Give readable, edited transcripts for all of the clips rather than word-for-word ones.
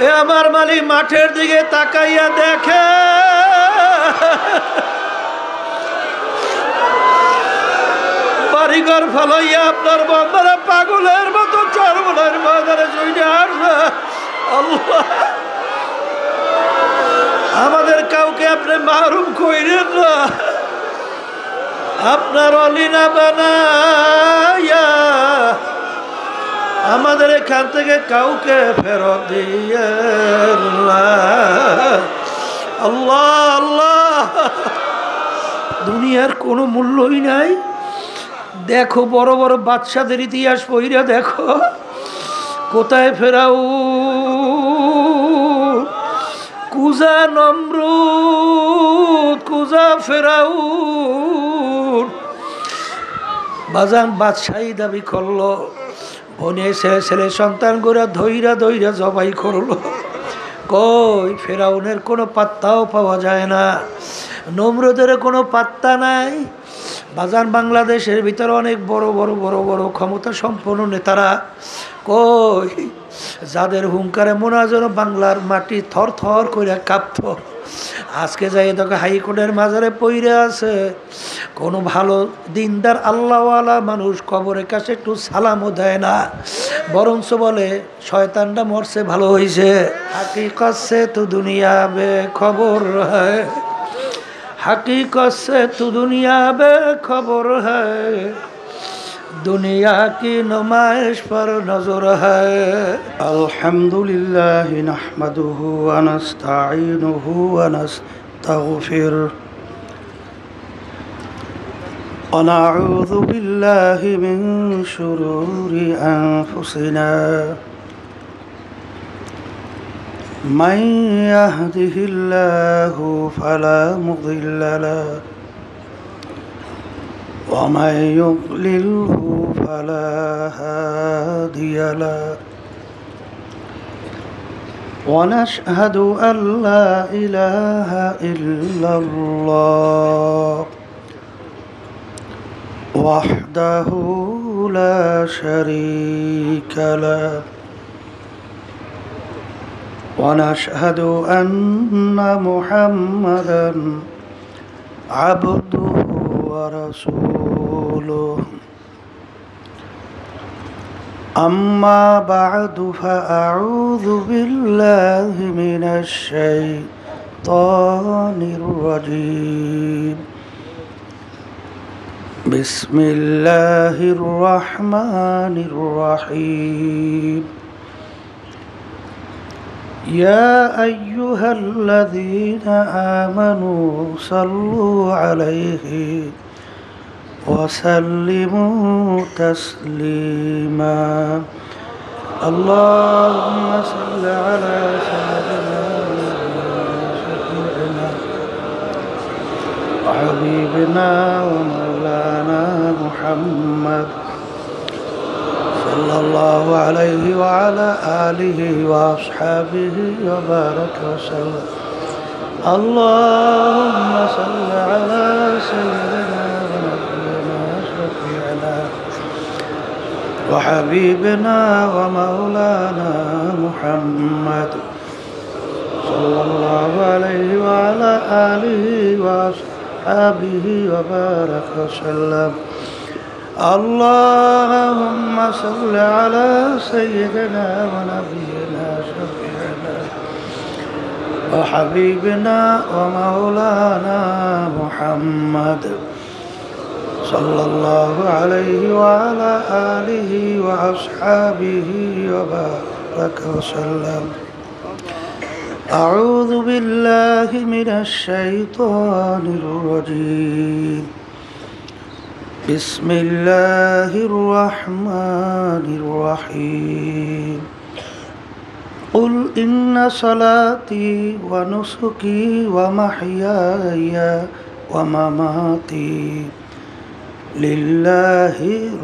এ আমার মালিক মাঠের দিকে তাকাইয়া দেখে বাড়িঘর ফলাইয়া আপনার বন্ধরা পাগলের মতো চরমনের ময়দানে চলে আসবে। আল্লাহ, আমাদের কাউকে আপনি মাহরুম কইরেন না, আপনার অলিনা বানাইয়া আমাদের এখান থেকে কাউকে ফেরত দিয়েন না। আল্লাহ আল্লাহ, দুনিয়ার কোনো মূল্যই নাই। দেখো বড় বড় বাদশাদের ইতিহাস পড়িয়া দেখো, কোথায় ফেরাও কুজা নমরুদ, কুজা ফেরাও বাজান বাদশাহী দাবি করলো, বনে ছেলে সন্তান গোরা ধৈরা ধৈরা জবাই করলো। কই ফেরাউনের কোনো পাত্তাও পাওয়া যায় না, নমরুদের কোনো পাত্তা নাই। বাজান বাংলাদেশের ভিতরে অনেক বড় বড় বড় বড় ক্ষমতা সম্পন্ন নেতারা কই, যাদের হুঙ্কারে মনে হয় যেন বাংলার মাটি থর থর করে কাঁপত, আজকে যাই দেখো হাইকোর্টের মাজারে পইরে আছে। কোনো ভালো দিনদার আল্লাহওয়ালা মানুষ কবরের কাছে একটু সালামও দেয় না, বরঞ্চ বলে শয়তানটা মরছে ভালো হয়েছে। হাকিকত সে তো দুনিয়া বে খবর হ্যায়, हकीकत से तू दुनिया बेखबर है, दुनिया की नुमाइश पर नजर है। अल्हम्दुलिल्लाह नहमदुहु व नस्तईनुहु व नस्तगफिरुह व नऊज़ु बिल्लाहि मिन शुरूरि अनफुसिना من يهده الله فلا مضل له ومن يضلله فلا هادي له ونشهد أن لا إله إلا الله وحده لا شريك له ونشهد أن محمدا عبده ورسوله أما بعد فأعوذ بالله من الشيطان الرجيم بسم الله الرحمن الرحيم يا أيها الذين آمنوا صلوا عليه وسلموا تسليما اللهم صل على سيدنا شفيعنا وحبيبنا ومولانا محمد صلى الله عليه وعلى آله وأصحابه وبارك وسلم اللهم صل على سيدنا ونبينا شفيعنا وحبيبنا ومولانا محمد صلى الله عليه وعلى آله وأصحابه وبارك وسلم اللهم صل على سيدنا ونبينا شفيعنا وحبيبنا ومولانا محمد صلى الله عليه وعلى آله وأصحابه وبارك وسلم أعوذ بالله من الشيطان الرجيم بسم الله الرحمن الرحيم قل إن صلاتي ونسكي ومحياي ومماتي لله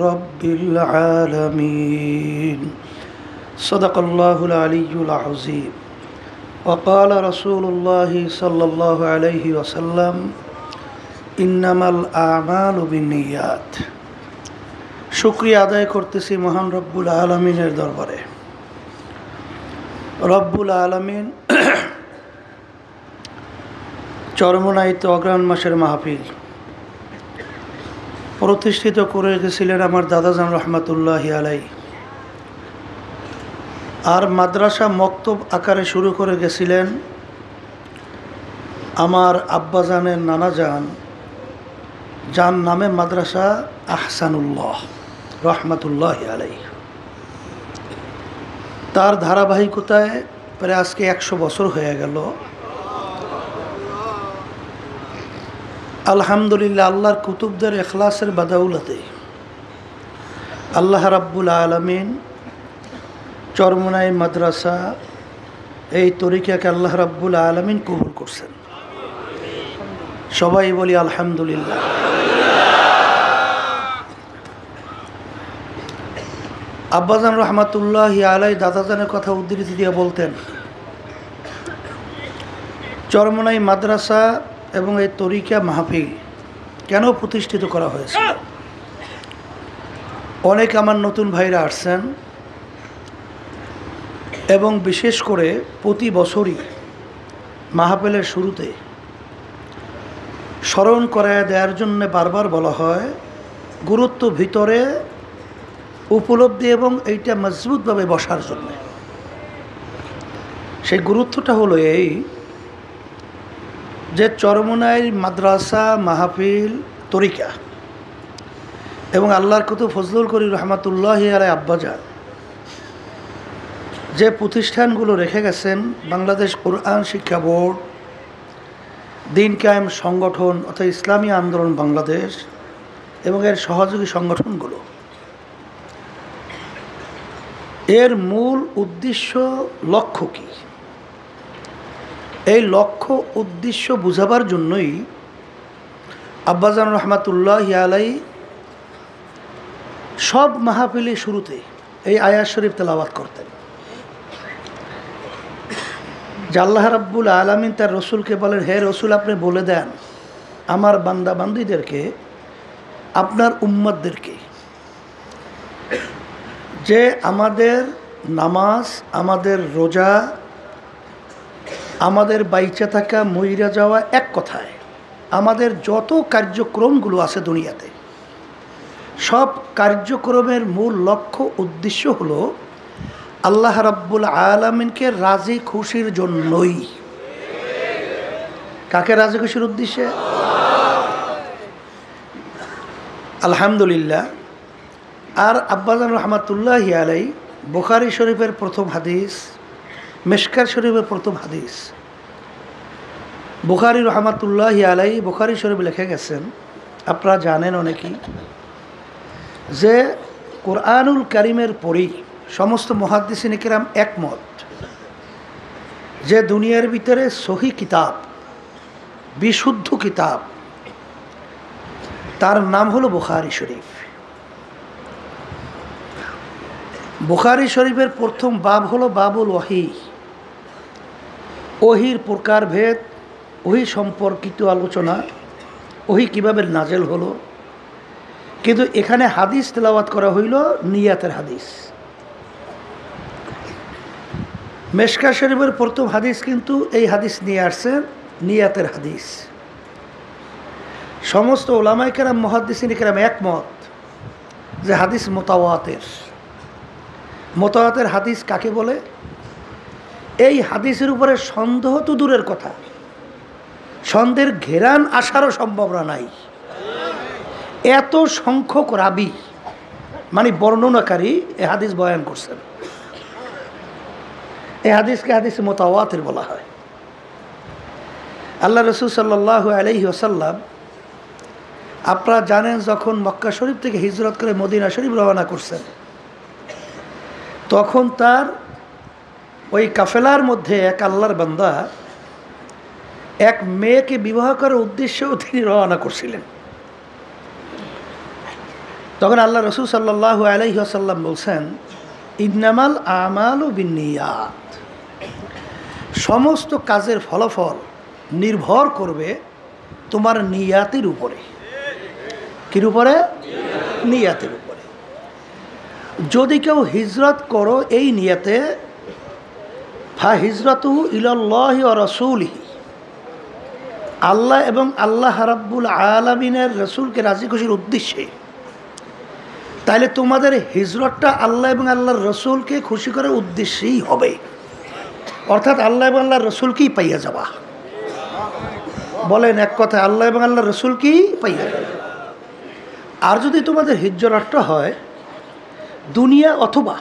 رب العالمين صدق الله العلي العظيم وقال رسول الله صلى الله عليه وسلم ইন্নামাল আমালু বিন্নিয়াত। শুকরিয়া আদায় করতেছি মহান রব্বুল আলামিনের দরবারে। রব্বুল আলামিন চরমনাইত অগ্রহায়ণ মাসের মাহফিল প্রতিষ্ঠিত করে গেছিলেন আমার দাদাজান রহমতুল্লাহি আলাই, আর মাদ্রাসা মক্তব আকারে শুরু করে গেছিলেন আমার আব্বাজানের নানাজান, যার নামে মাদ্রাসা আহসানুল্লাহ রহমতুল্লাহি আলাই। তার ধারাবাহিকতায় প্রায় আজকে 100 বছর হয়ে গেল। আলহামদুলিল্লাহ, আল্লাহর কুতুবদের এখলাসের বাদাউলাতে আল্লাহ রাব্বুল আলামিন চরমনাই মাদ্রাসা এই তরিকাকে আল্লাহ রাব্বুল আলামিন কবুল করছেন। সবাই বলি আলহামদুলিল্লাহ। আব্বাজান রহমাতুল্লাহি আলাই দাদাজানের কথা উদ্ধৃতি দিয়ে বলতেন, চরমনাই মাদ্রাসা এবং এই তরিকা মাহফিল কেন প্রতিষ্ঠিত করা হয়েছে। অনেক আমার নতুন ভাইরা আসছেন এবং বিশেষ করে প্রতি বছরই মাহফিলের শুরুতে স্মরণ করায় দেওয়ার জন্য বারবার বলা হয়, গুরুত্ব ভিতরে উপলব্ধি এবং এইটা মজবুতভাবে বসার জন্য। সেই গুরুত্বটা হলো এই যে চরমনাইর মাদ্রাসা মাহফিল তরিকা এবং আল্লাহর কুতুব ফজলুল করিম রহমাতুল্লাহি আলাই আব্বাজান যে প্রতিষ্ঠানগুলো রেখে গেছেন, বাংলাদেশ কোরআন শিক্ষা বোর্ড, দিন কায়েম সংগঠন অর্থাৎ ইসলামী আন্দোলন বাংলাদেশ এবং এর সহযোগী সংগঠনগুলো, এর মূল উদ্দেশ্য লক্ষ্য কী, এই লক্ষ্য উদ্দেশ্য বুঝাবার জন্যই আব্বাজান রহমাতুল্লাহি আলাই সব মাহফিলের শুরুতে এই আয়াত শরীফ তেলাওয়াত করতেন যে আল্লাহ রাব্বুল আলামিন তার রসুলকে বলেন, হে রসুল, আপনি বলে দেন আমার বান্দা বান্দীদেরকে, আপনার উম্মতদেরকে, যে আমাদের নামাজ, আমাদের রোজা, আমাদের বাইচা থাকা, মইরা যাওয়া, এক কথায় আমাদের যত কার্যক্রমগুলো আছে দুনিয়াতে, সব কার্যক্রমের মূল লক্ষ্য উদ্দেশ্য হলো আল্লাহ রাব্বুল আলামিনকে রাজি খুশির জন্যই। কাকে রাজি খুশির উদ্দেশ্যে? আলহামদুলিল্লাহ। আর আব্বাজান রহমাতুল্লাহি আলাই বুখারী শরীফের প্রথম হাদিস, মিশকাত শরীফের প্রথম হাদিস, বুখারী রহমাতুল্লাহি আলাই বুখারী শরীফ লিখে গেছেন, আপনারা জানেন অনেকেই, যে কোরআনুল কারীমের পরেই সমস্ত মুহাদ্দিসিন কিরাম একমত যে দুনিয়ার ভিতরে সহি কিতাব, বিশুদ্ধ কিতাব, তার নাম হলো বুখারী শরীফ। বুখারী শরীফের প্রথম বাব হলো বাবুল ওয়াহি, ওহির প্রকারভেদ, ওহি সম্পর্কিত আলোচনা, ওহি কিভাবে নাজেল হলো। কিন্তু এখানে হাদিস তেলাওয়াত করা হইল নিয়াতের হাদিস। মিশকাত শরীফের প্রথম হাদিস কিন্তু এই হাদিস নিয়ে আসছে নিয়াতের হাদিস। সমস্ত ওলামায়ে কেরাম, মুহাদ্দিসিন কেরাম একমত যে হাদিস মুতাওয়াতির। মুতাওয়াতির হাদিস কাকে বলে? এই হাদিসের উপরে সন্দেহ তো দূরের কথা, সন্দেহের ঘেরান আসারও সম্ভাবনা নাই। এত সংখ্যক রাবি মানে বর্ণনাকারী এ হাদিস বয়ান করছেন। এই হাদিসকে হাদিস মুতাওয়াতির বলা হয়। আল্লাহ রসুল সাল্লাল্লাহু আলাইহি ওয়াসাল্লাম, আপনারা জানেন, যখন মক্কা শরীফ থেকে হিজরত করে মদিনা শরীফ রওনা করছেন, তখন তার ওই কাফেলার মধ্যে এক আল্লাহর বান্দা এক মেয়েকে বিবাহ করার উদ্দেশ্যেও তিনি রওনা করছিলেন। তখন আল্লাহ রসুল সাল্লাল্লাহু আলাইহি ওয়াসাল্লাম বলছেন, ইন্নামাল আমালু বিন্নিয়াত, সমস্ত কাজের ফলাফল নির্ভর করবে তোমার নিয়াতের উপরে। কির উপরে? নিয়াতের উপরে। যদি কেউ হিজরত করো এই নিয়াতে, ফা হিজরতুহু ইলাল্লাহি ওয়া রাসূলিহি, আল্লাহ এবং আল্লাহ রাব্বুল আলামিনের রসুলকে রাজি খুশির উদ্দেশ্যে। তাইলে তোমাদের হিজরতটা আল্লাহ এবং আল্লাহর রসুলকে খুশি করার উদ্দেশ্যেই হবে, অর্থাৎ আল্লাহ এবং আল্লাহর রসুলকেই পাইয়া যাবা। বলেন এক কথা, আল্লাহ এবং আল্লাহর রসুলকেই পাইয়া যাবে। আর যদি তোমাদের হিজরতটা হয় দুনিয়া অথবা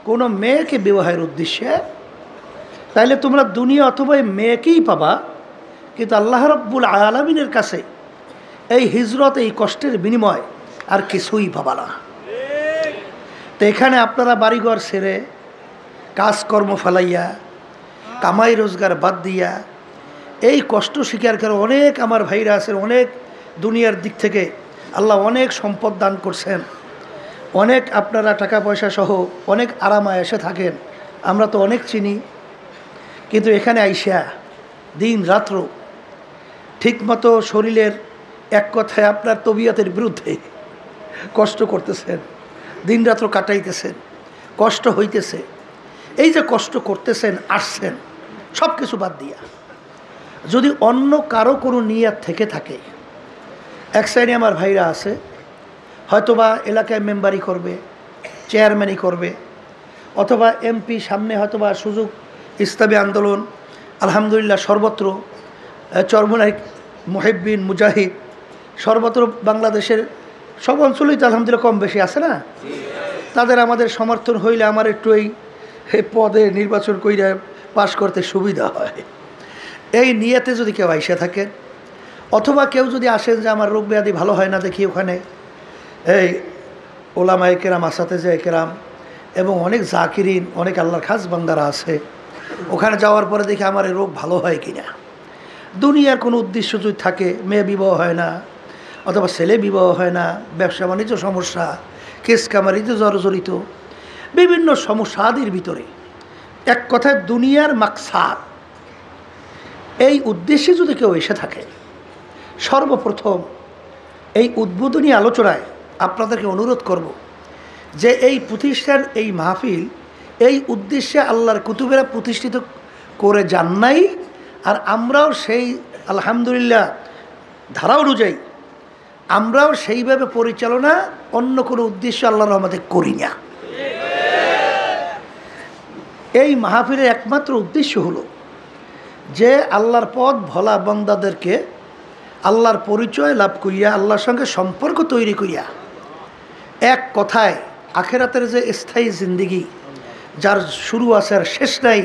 কোনো মেয়েকে বিবাহের উদ্দেশ্যে, তাইলে তোমরা দুনিয়া অথবা মেয়েকেই পাবা, কিন্তু আল্লাহ রাব্বুল আলামিনের কাছে এই হিজরত, এই কষ্টের বিনিময় আর কিছুই পাবা না। তো এখানে আপনারা বাড়িঘর ছেড়ে কাজকর্ম ফেলাইয়া কামাই রোজগার বাদ দিয়া এই কষ্ট স্বীকার করে অনেক আমার ভাইরা আছেন, অনেক দুনিয়ার দিক থেকে আল্লাহ অনেক সম্পদ দান করছেন, অনেক আপনারা টাকা পয়সা সহ অনেক আরামায় এসে থাকেন, আমরা তো অনেক চিনি। কিন্তু এখানে আইসা দিন রাত্র ঠিকমতো শরীরের এক কথায় আপনার তবিয়তের বিরুদ্ধে কষ্ট করতেছেন, দিন রাত্র কাটাইতেছেন, কষ্ট হইতেছে। এই যে কষ্ট করতেছেন, আসছেন সব কিছু বাদ দিয়া, যদি অন্য কারো কোনো নিয়াত থেকে থাকে, এক সাইডে আমার ভাইরা আছে হয়তোবা এলাকায় মেম্বারি করবে, চেয়ারম্যানই করবে, অথবা এমপি, সামনে হয়তোবা সুযোগ ইসলামী আন্দোলন আলহামদুলিল্লাহ সর্বত্র চরমনাই মুহিব্বিন মুজাহিদ সর্বত্র বাংলাদেশের সব অঞ্চলেই তো আলহামদুলিল্লাহ কম বেশি আছে না, তাদের আমাদের সমর্থন হইলে আমার একটু এই পদে নির্বাচন কইরা পাশ করতে সুবিধা হয়। এই নিয়তে যদি কেউ আইসা থাকেন, অথবা কেউ যদি আসেন যে আমার রোগ ব্যাধি ভালো হয় না দেখি ওখানে এই ওলামায়ে কেরাম, আসাতেজে কেরাম এবং অনেক জাকিরিন, অনেক আল্লাহর খাস বান্দারা আছে, ওখানে যাওয়ার পরে দেখি আমার এই রোগ ভালো হয় কিনা। দুনিয়ার কোনো উদ্দেশ্য যদি থাকে, মেয়ে বিবাহ হয় না অথবা ছেলে বিবাহ হয় না, ব্যবসা বাণিজ্য সমস্যা, কেস কামারিতে জর্জরিত, বিভিন্ন সমস্যাদির ভিতরে এক কথায় দুনিয়ার মাকসাদ, এই উদ্দেশ্যে যদি কেউ এসে থাকে, সর্বপ্রথম এই উদ্বোধনী আলোচনায় আপনাদেরকে অনুরোধ করব যে এই প্রতিষ্ঠান, এই মাহফিল এই উদ্দেশ্যে আল্লাহর কুতুবেরা প্রতিষ্ঠিত করে যান নাই, আর আমরাও সেই আলহামদুলিল্লাহ ধারা অনুযায়ী আমরাও সেইভাবে পরিচালনা অন্য কোনো উদ্দেশ্য আল্লাহর রহমতে করি না। এই মাহফিলের একমাত্র উদ্দেশ্য হলো যে আল্লাহর পথ ভোলা বান্দাদেরকে আল্লাহর পরিচয় লাভ করিয়া, আল্লাহর সঙ্গে সম্পর্ক তৈরি করিয়া, এক কথায় আখেরাতের যে স্থায়ী জিন্দিগি যার শুরু আছে আর শেষ নাই,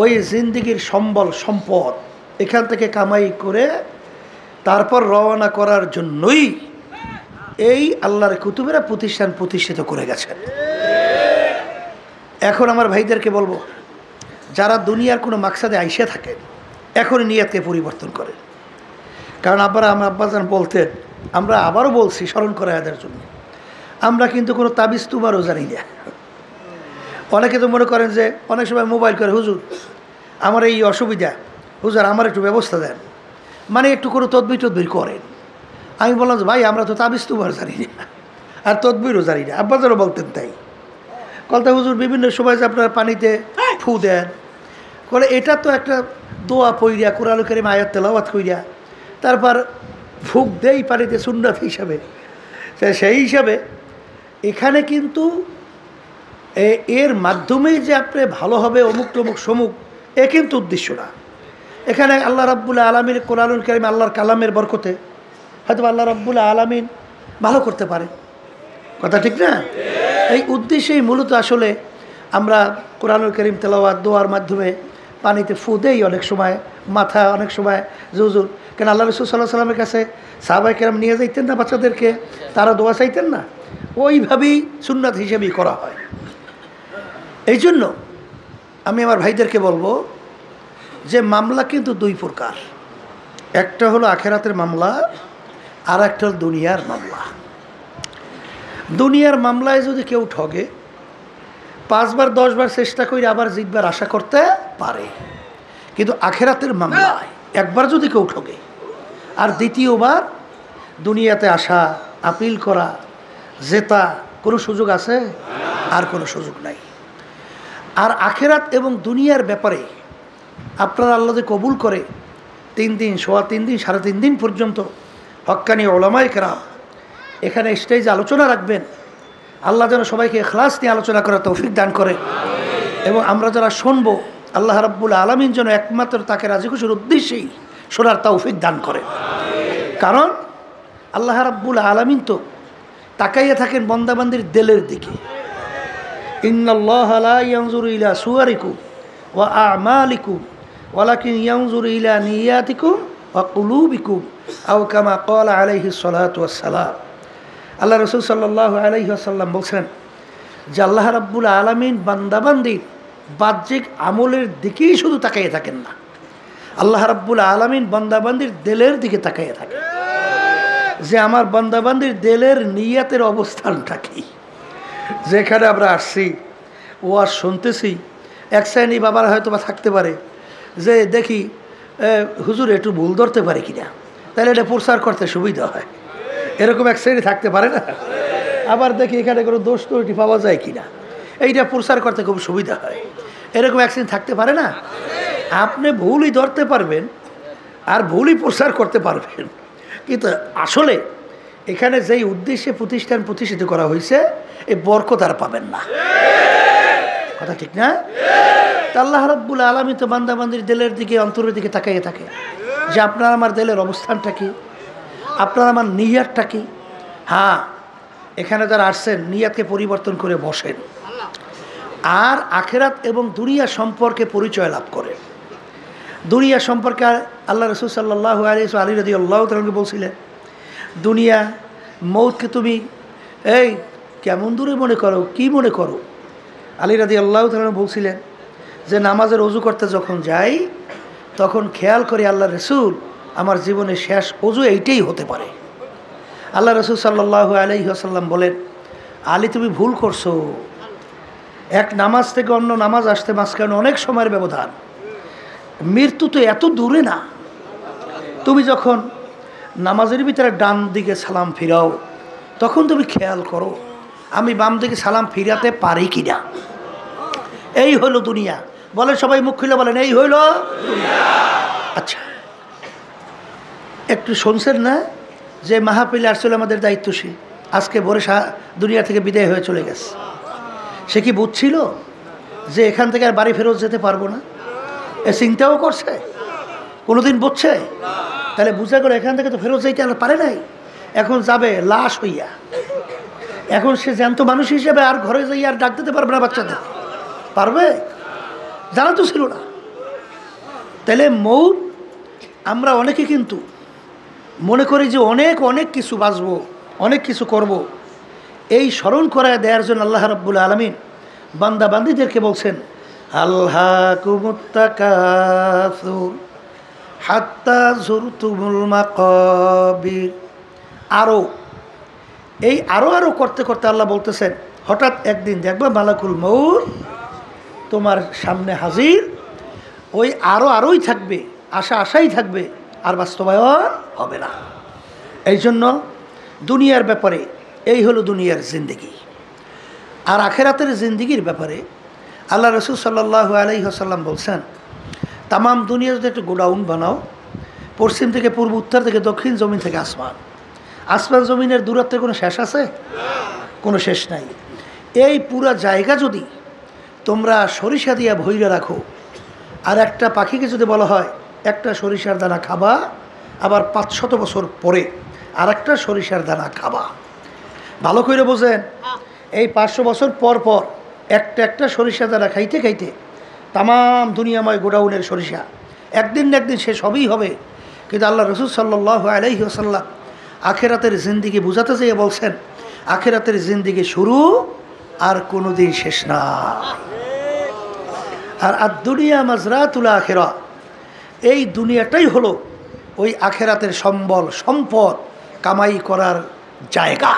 ওই জিন্দিগির সম্বল সম্পদ এখান থেকে কামাই করে তারপর রওনা করার জন্যই এই আল্লাহর কুতুবেরা প্রতিষ্ঠান প্রতিষ্ঠিত করে গেছেন। এখন আমার ভাইদেরকে বলবো, যারা দুনিয়ার কোনো মাকসাদে আইসে থাকেন, এখনই নিয়তকে পরিবর্তন করেন। কারণ আমার আব্বাজান বলতেন, আমরা আবারও বলছি স্মরণ করে এদের জন্য, আমরা কিন্তু কোনো তাবিজ তুমারও জানি না। অনেকে তো মনে করেন যে অনেক সময় মোবাইল করে, হুজুর আমার এই অসুবিধা, হুজুর আমার একটু ব্যবস্থা দেন, মানে একটু করে তদবির করেন। আমি বললাম যে ভাই আমরা তো তাবিজ তুমার জানি না আর তদবিরও জানি না। আব্বাজানও বলতেন তাই, কলতা হুজুর বিভিন্ন সময় যে আপনারা পানিতে ফু দেন, বলে এটা তো একটা দোয়া পইরা কোরআন কারীম আয়াত তেলাওয়াত কইরা তারপর ফুক দেই পানিতে সুন্নাত হিসাবে। সেই হিসাবে এখানে কিন্তু এর মাধ্যমেই যে আপনি ভালো হবে অমুক তমুক সমুক, এ কিন্তু উদ্দেশ্য না। এখানে আল্লাহ রাব্বুল আলামিন কোরআনুল কারীম আল্লাহর কালামের বরকতে হয়তো আল্লাহ রাব্বুল আলামিন ভালো করতে পারে, কথা ঠিক না? এই উদ্দেশ্যেই মূলত আসলে আমরা কোরআনুল কারীম তেলাওয়াত দোয়ার মাধ্যমে পানিতে ফু দেই, অনেক সময় মাথা, অনেক সময় হুজুর। কেন আল্লাহ রাসূল সাল্লাল্লাহু আলাইহি ওয়াসাল্লামের কাছে সাহাবায়ে কেরাম নিয়ে যাইতেন না বাচ্চাদেরকে, তারা দোয়া চাইতেন না, ওইভাবেই সুন্নাত হিসেবেই করা হয়। এই জন্য আমি আমার ভাইদেরকে বলবো যে মামলা কিন্তু দুই প্রকার, একটা হলো আখেরাতের মামলা, আর একটা হলো দুনিয়ার মামলা। দুনিয়ার মামলায় যদি কেউ ঠগে 5 বার 10 বার চেষ্টা করে আবার জিতবার আশা করতে পারে, কিন্তু আখেরাতের মামলায় একবার যদি কেউ ঠগে আর দ্বিতীয়বার দুনিয়াতে আসা, আপিল করা, জেতা কোনো সুযোগ আছে? আর কোনো সুযোগ নাই। আর আখেরাত এবং দুনিয়ার ব্যাপারে আপনারা আল্লাহ যে কবুল করে 3 দিন, সোয়া 3 দিন, 3.5 দিন পর্যন্ত হক্কানি ওলামায়ে কেরাম এখানে স্টেজে আলোচনা রাখবেন। আল্লাহ যেন সবাইকে ইখলাস নিয়ে আলোচনা করার তৌফিক দান করে এবং আমরা যারা শুনবো আল্লাহ রাব্বুল আলামিন যেন একমাত্র তাকে রাজি খুশির উদ্দেশ্যেই শোনার তৌফিক দান করে। কারণ আল্লাহ রাব্বুল আলামিন তো তাকাইয়া থাকেন বান্দাবান্দির দিলের দিকে। ইন্নাল্লাহা লা ইয়ানজুরু ইলা সুওয়ারিকুম ওয়া আ'মালিকুম ওয়ালাকিন ইয়ানজুরু ইলা নিয়াতিকুম ওয়া কুলুবিকুম আও কামা ক্বালা আলাইহিস সালাতু ওয়াস সালাম। আল্লাহ রাসূল সাল্লাল্লাহু আলাইহি ওয়াসাল্লাম বলছেন যে আল্লাহ রাব্বুল আলামিন বান্দাবান্দির বাহ্যিক আমলের দিকেই শুধু তাকাইয়ে থাকেন না, আল্লাহ রাব্বুল আলামিন বান্দাবান্দির দিলের দিকে তাকাইয়ে থাকেন যে আমার বান্দাবান্দির দিলের নিয়তের অবস্থানটা কি। যেখানে আমরা আসছি ও আর শুনতেছি, এক শ্রেণী বাবার হয়তো বা থাকতে পারে যে দেখি হুজুর একটু ভুল ধরতে পারে কিনা, তাহলে এটা প্রচার করতে সুবিধা হয়, এরকম এক শ্রেণী থাকতে পারে না। আবার দেখি এখানে কোনো দোষ ত্রুটি পাওয়া যায় কিনা, এইটা প্রচার করতে খুব সুবিধা হয়, এরকম এক শ্রেণী থাকতে পারে না। আপনি ভুলই ধরতে পারবেন আর ভুলই প্রচার করতে পারবেন, কিন্তু আসলে এখানে যেই উদ্দেশ্যে প্রতিষ্ঠান প্রতিষ্ঠিত করা হয়েছে এই বরকত আর পাবেন না। কথা ঠিক না? তা আল্লাহ রাব্বুল আলামিন তো বান্দাবান্দির দিলের দিকে, অন্তরের দিকে তাকাইয়ে থাকে যে আপনার আমার দিলের অবস্থানটা কি, আপনার আমার নিয়াতটা কি। হ্যাঁ, এখানে যারা আসছেন নিয়াতকে পরিবর্তন করে বসেন আর আখেরাত এবং দুনিয়া সম্পর্কে পরিচয় লাভ করেন। দুনিয়া সম্পর্কে আল্লাহ রাসূল সাল্লাল্লাহু আলাইহি ওয়া আলী রাদিয়াল্লাহু তাআলা বলছিলেন, দুনিয়া মৌতকে তুমি এই কেমন দূরে মনে করো, কি মনে করো। আলী রাদিয়াল্লাহু তাআলা বলছিলেন যে নামাজের ওযু করতে যখন যাই তখন খেয়াল করি আল্লাহ রাসূল আমার জীবনের শেষ ওযু এইটাই হতে পারে। আল্লাহ রাসূল সাল্লাল্লাহু আলাইহি ওয়াসাল্লাম বলেন, আলী তুমি ভুল করছো, এক নামাজ থেকে অন্য নামাজ আসতে মাঝখানে অনেক সময়ের ব্যবধান, মৃত্যু তো এত দূরে না। তুমি যখন নামাজের ভিতরে ডান দিকে সালাম ফিরাও তখন তুমি খেয়াল করো আমি বাম দিকে সালাম ফিরাতে পারি কিনা। এই হলো দুনিয়া। বলেন সবাই মুখ খুলে বলেন, এই হইল দুনিয়া। আচ্ছা, একটু শুনছেন না যে মাহফিলে আসলে আমাদের দায়িত্বশীল আজকে ভোরে দুনিয়া থেকে বিদায় হয়ে চলে গেছে। সে কি বুঝছিল যে এখান থেকে আর বাড়ি ফেরত যেতে পারবো না? এ চিন্তাও করছে? কোনোদিন বুঝছে? তাহলে বুঝা করে এখান থেকে তো ফেরত যাইতে আর পারে নাই, এখন যাবে লাশ হইয়া। এখন সে জ্যান্ত মানুষ হিসেবে আর ঘরে যাই আর ডাক দিতে পারবে না বাচ্চাদের, পারবে? জানা তো ছিল না। তাহলে মৌত আমরা অনেকে কিন্তু মনে করি যে অনেক অনেক কিছু বাঁচবো, অনেক কিছু করব। এই স্মরণ করায় দেওয়ার জন্য আল্লাহ রাব্বুল আলামিন বান্দা বান্দীদেরকে বলছেন, আল্হাকুমুত তাকাসুর হাত্তা যুরতুমুল মাকাবির। আরও এই আরও করতে করতে আল্লাহ বলতেছেন, হঠাৎ একদিন দেখবা মালাকুল মউত তোমার সামনে হাজির, ওই আরোই থাকবে, আশাই থাকবে, আর বাস্তবায়ন হবে না। এই জন্য দুনিয়ার ব্যাপারে এই হলো দুনিয়ার জিন্দেগি। আর আখেরাতের জিন্দেগির ব্যাপারে আল্লাহ রাসূল সাল্লাল্লাহু আলাইহি ওয়াসাল্লাম বলছেন, তামাম দুনিয়া যদি একটা গোডাউন বানাও, পশ্চিম থেকে পূর্ব, উত্তর থেকে দক্ষিণ, জমিন থেকে আসমান, আসমান জমিনের দূরত্বের কোনো শেষ আছে? কোনো শেষ নাই। এই পুরা জায়গা যদি তোমরা সরিষা দিয়া ভইরে রাখো, আর একটা পাখিকে যদি বলা হয় একটা সরিষার দানা খাবা, আবার 500 বছর পরে আর একটা সরিষার দানা খাবা, ভালো করে বোঝেন, এই 500 বছর পর পর একটা একটা সরিষার দানা খাইতে খাইতে তামাম দুনিয়াময় গোডাউনের সরিষা একদিন না একদিন শেষ হবেই হবে। কিন্তু আল্লাহ রাসূল সাল্লাল্লাহু আলাইহি ওয়াসাল্লাম আখেরাতের জিন্দেগি বুঝাতে যেয়ে বলছেন, আখেরাতের জিন্দেগি শুরু আর কোনো দিন শেষ না। আর দুনিয়া মাজরাতুল আখিরা, এই দুনিয়াটাই হলো ওই আখেরাতের সম্বল সম্পদ কামাই করার জায়গা।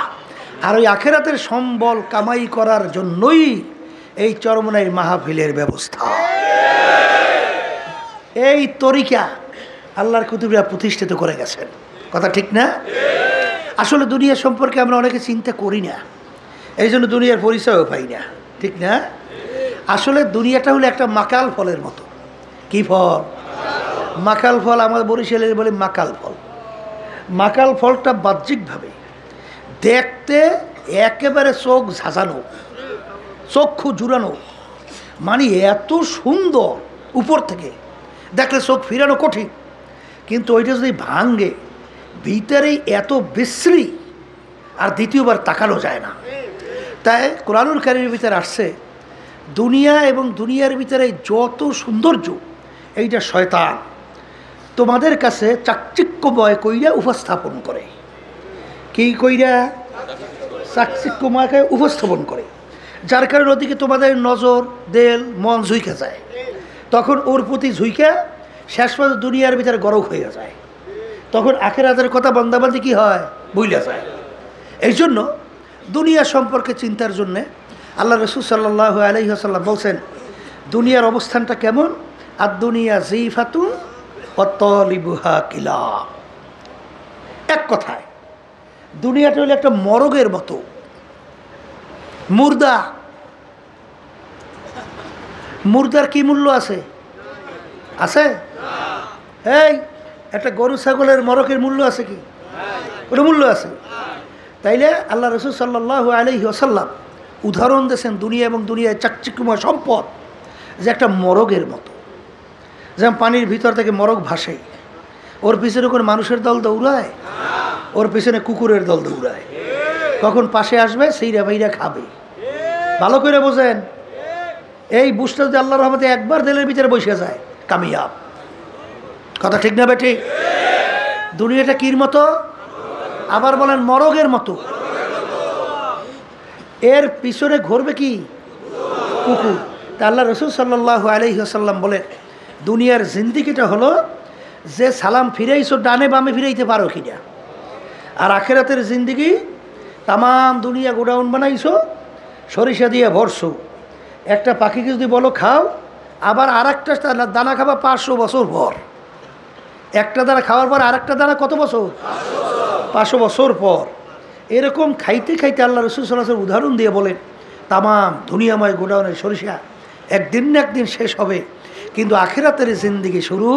আর ওই আখেরাতের সম্বল কামাই করার জন্যই এই চরমনাই মাহফিলের ব্যবস্থা। এই তরিকা আল্লাহর কুতুবরা প্রতিষ্ঠিত করে গেছেন। কথা ঠিক না? আসলে দুনিয়া সম্পর্কে আমরা অনেকে চিন্তা করি না, এই জন্য দুনিয়ার পরিচয়ও পাই না, ঠিক না? আসলে দুনিয়াটা হলো একটা মাকাল ফলের মতো। কি ফল? মাকাল ফল। আমার বরিশালের বলে মাকাল ফল। মাকাল ফলটা বাহ্যিকভাবে দেখতে একেবারে চোখ ঝাঁঝানো, চক্ষু জুড়ানো, মানে এত সুন্দর উপর থেকে দেখলে চোখ ফিরানো কঠিন, কিন্তু ওইটা যদি ভাঙ্গে ভিতরেই এত বিশ্রী, আর দ্বিতীয়বার তাকানো যায় না। তাই কোরআনুল কারীমের ভিতরে আসছে দুনিয়া এবং দুনিয়ার ভিতরে যত সৌন্দর্য এইটা শয়তান তোমাদের কাছে চাকচিক্যময় কইরা উপস্থাপন করে। কি কইরা? চাকচিক্যময়কে উপস্থাপন করে, যার কারণে ওদিকে তোমাদের নজর, দেল, মন ঝুঁকে যায়। তখন ওর প্রতি ঝুঁকে শেষ পর্যন্ত দুনিয়ার ভিতরে গরক হয়ে যায়। তখন আখিরাতের কথা বান্দাবান্দি কি হয়? ভুলে যায়। এই জন্য দুনিয়া সম্পর্কে চিন্তার জন্যে আল্লাহ রাসূল সাল্লাল্লাহু আলাইহি ওয়াসাল্লাম বলছেন দুনিয়ার অবস্থানটা কেমন? আর দুনিয়া জিফাতুন ওয়া তালিবুহা কিলাব। এক কথায় দুনিয়াটা হলো একটা মরগের মতো, মুর্দা। মুর্দার কি মূল্য আছে? আছে? এই একটা গরু ছাগলের মরকের মূল্য আছে কি? ওটা মূল্য আছে। তাইলে আল্লাহ রাসূল সাল্লাল্লাহু আলাইহি ওয়াসাল্লাম উদাহরণ দিয়েছেন দুনিয়া এবং দুনিয়ায় চাকচিক্যময় সম্পদ যে একটা মরগের মতো। যেমন পানির ভিতর থেকে মরগ ভাসে, ওর পিছনে কোনো মানুষের দল দৌড়ায়? ওর পিছনে কুকুরের দল দৌড়ায়। কখন পাশে আসবে সেইরা ভাইরা খাবে। ভালো করে বোঝেন, এই বুঝটা যদি আল্লাহর রহমতে একবার দেলের ভিতরে বসে যায় কামিয়াব। কথা ঠিক না বেটি? দুনিয়াটা কির মতো? আবার বলেন মরগের মতো। এর পিছনে ঘুরবে কি? কুকুর। তা আল্লাহ রাসূল সাল্লাল্লাহু আলাইহি ওয়াসাল্লাম বলেন দুনিয়ার জিন্দেগিটা হলো যে সালাম ফিরাইছো ডানে বামে ফিরাইতে পারো কিনা। আর আখিরাতের জিন্দেগি তামাম দুনিয়া গোডাউন বানাইছো, সরিষা দিয়ে ভরছো। একটা পাখিকে যদি বলো খাও, আবার আর একটা দানা খাবা 500 বছর পর। একটা দানা খাওয়ার পর আর একটা দানা কত বছর? 500 বছর পর। এরকম খাইতে খাইতে আল্লাহ রাসূল সাল্লাল্লাহু আলাইহি ওয়াসাল্লাম উদাহরণ দিয়ে বলেন তামাম দুনিয়াময় গোডাউনের সরিষা একদিন না একদিন শেষ হবে, কিন্তু আখিরাতের জিন্দেগি শুরু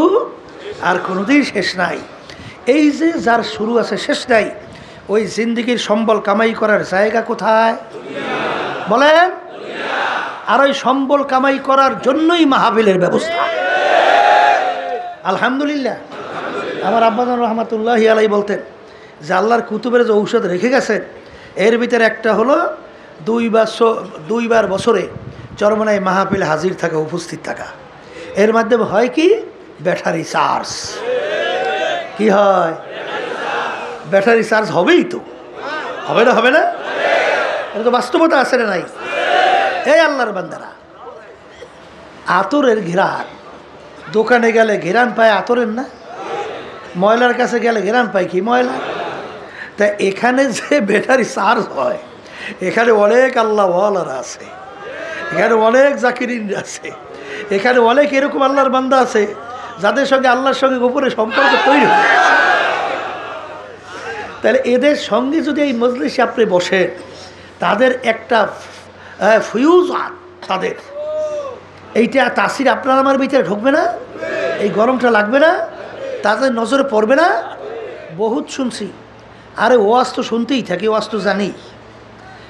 আর কোনোদিন শেষ নাই। এই যে যার শুরু আছে শেষ নাই, ওই জিন্দেগির সম্বল কামাই করার জায়গা কোথায়? বলেন। আর ওই সম্বল কামাই করার জন্যই মাহফিলের ব্যবস্থা। আলহামদুলিল্লাহ। আমার আব্বাজান রহমাতুল্লাহি আলাইহি বলতেন যে আল্লাহর কুতুবের যে ঔষধ রেখে গেছেন এর ভিতরে একটা হলো দুইবার বছরে চরমনায় মাহফিল হাজির থাকা, উপস্থিত থাকা। এর মাধ্যমে হয় কি? Battery charge. কি হয়? ব্যাটারি চার্জ হবেই তো, হবে না? হবে না? এটা তো বাস্তবতা আছে না নাই? এই আল্লাহর বান্দারা, আতরের ঘেরান, দোকানে গেলে ঘেরান পায় আতরের না? ময়লার কাছে গেলে ঘেরান পায় কি? ময়লা। তা এখানে যে ব্যাটারি চার্জ হয়, এখানে অনেক আল্লাহওয়ালারা আছে, এখানে অনেক জাকিরিন আছে, এখানে অনেক এরকম আল্লাহর বান্দা আছে যাদের সঙ্গে আল্লাহর সঙ্গে গোপনে সম্পর্ক তৈরি হয়। তাহলে এদের সঙ্গে যদি এই মজলিসে আপনি বসেন, তাদের একটা ফিউজ তাদের এইটা তাসির আপনার আমার ভিতরে ঢুকবে না? এই গরমটা লাগবে না? তাদের নজরে পড়বে না? বহুত শুনছি। আরে ওয়াজ তো শুনতেই থাকি, ওয়াজ তো জানি,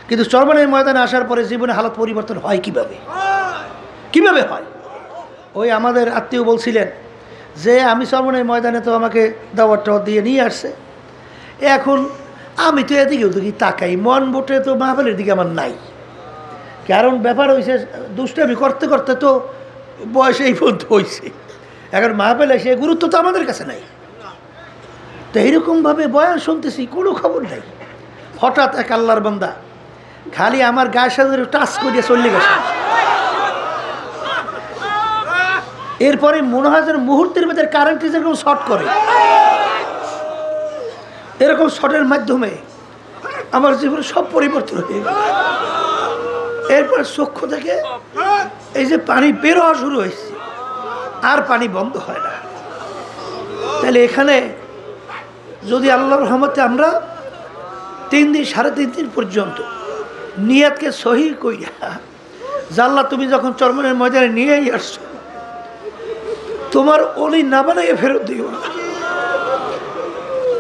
কিন্তু চরমনের ময়দানে আসার পরে জীবনে হালত পরিবর্তন হয় কিভাবে? কিভাবে হয়? ওই আমাদের আত্মীয় বলছিলেন যে আমি চরমনের ময়দানে তো আমাকে দাওয়াত দিয়ে নিয়ে আসছে, এখন আমি তো এদিকে ওদিকে তাকাই, মন বোটে তো মাহফিলের দিকে আমার নাই। কারণ ব্যাপার হয়েছে দুষ্টামি করতে করতে তো বয়স এই পর্যন্ত হয়েছে, এখন মাহফিল এসে গুরুত্ব তো আমাদের কাছে নাই। তো এইরকমভাবে বয়ান শুনতেছি, কোনো খবর নাই। হঠাৎ এক আল্লাহর বান্দা খালি আমার গায়ের সাথে টাচ করিয়া চলে গেছে। এরপরে মনে হয় যেন মুহূর্তের ভেতরে কারেন্ট যেরকম শর্ট করে, এরকম শর্টের মাধ্যমে আমার জীবনে সব পরিবর্তন হয়ে গেল। এরপরে চক্ষু থেকে এই যে পানি বের হওয়া শুরু হয়েছে, আর পানি বন্ধ হয় না। তাহলে এখানে যদি আল্লাহর রহমতে আমরা 3 দিন 3.5 দিন পর্যন্ত নিয়াতকে সহি কইরা যে আল্লাহ তুমি যখন চরমনের ময়দানে নিয়েই আসছো, তোমার অলি না বানাইয়ে ফেরত দিও না।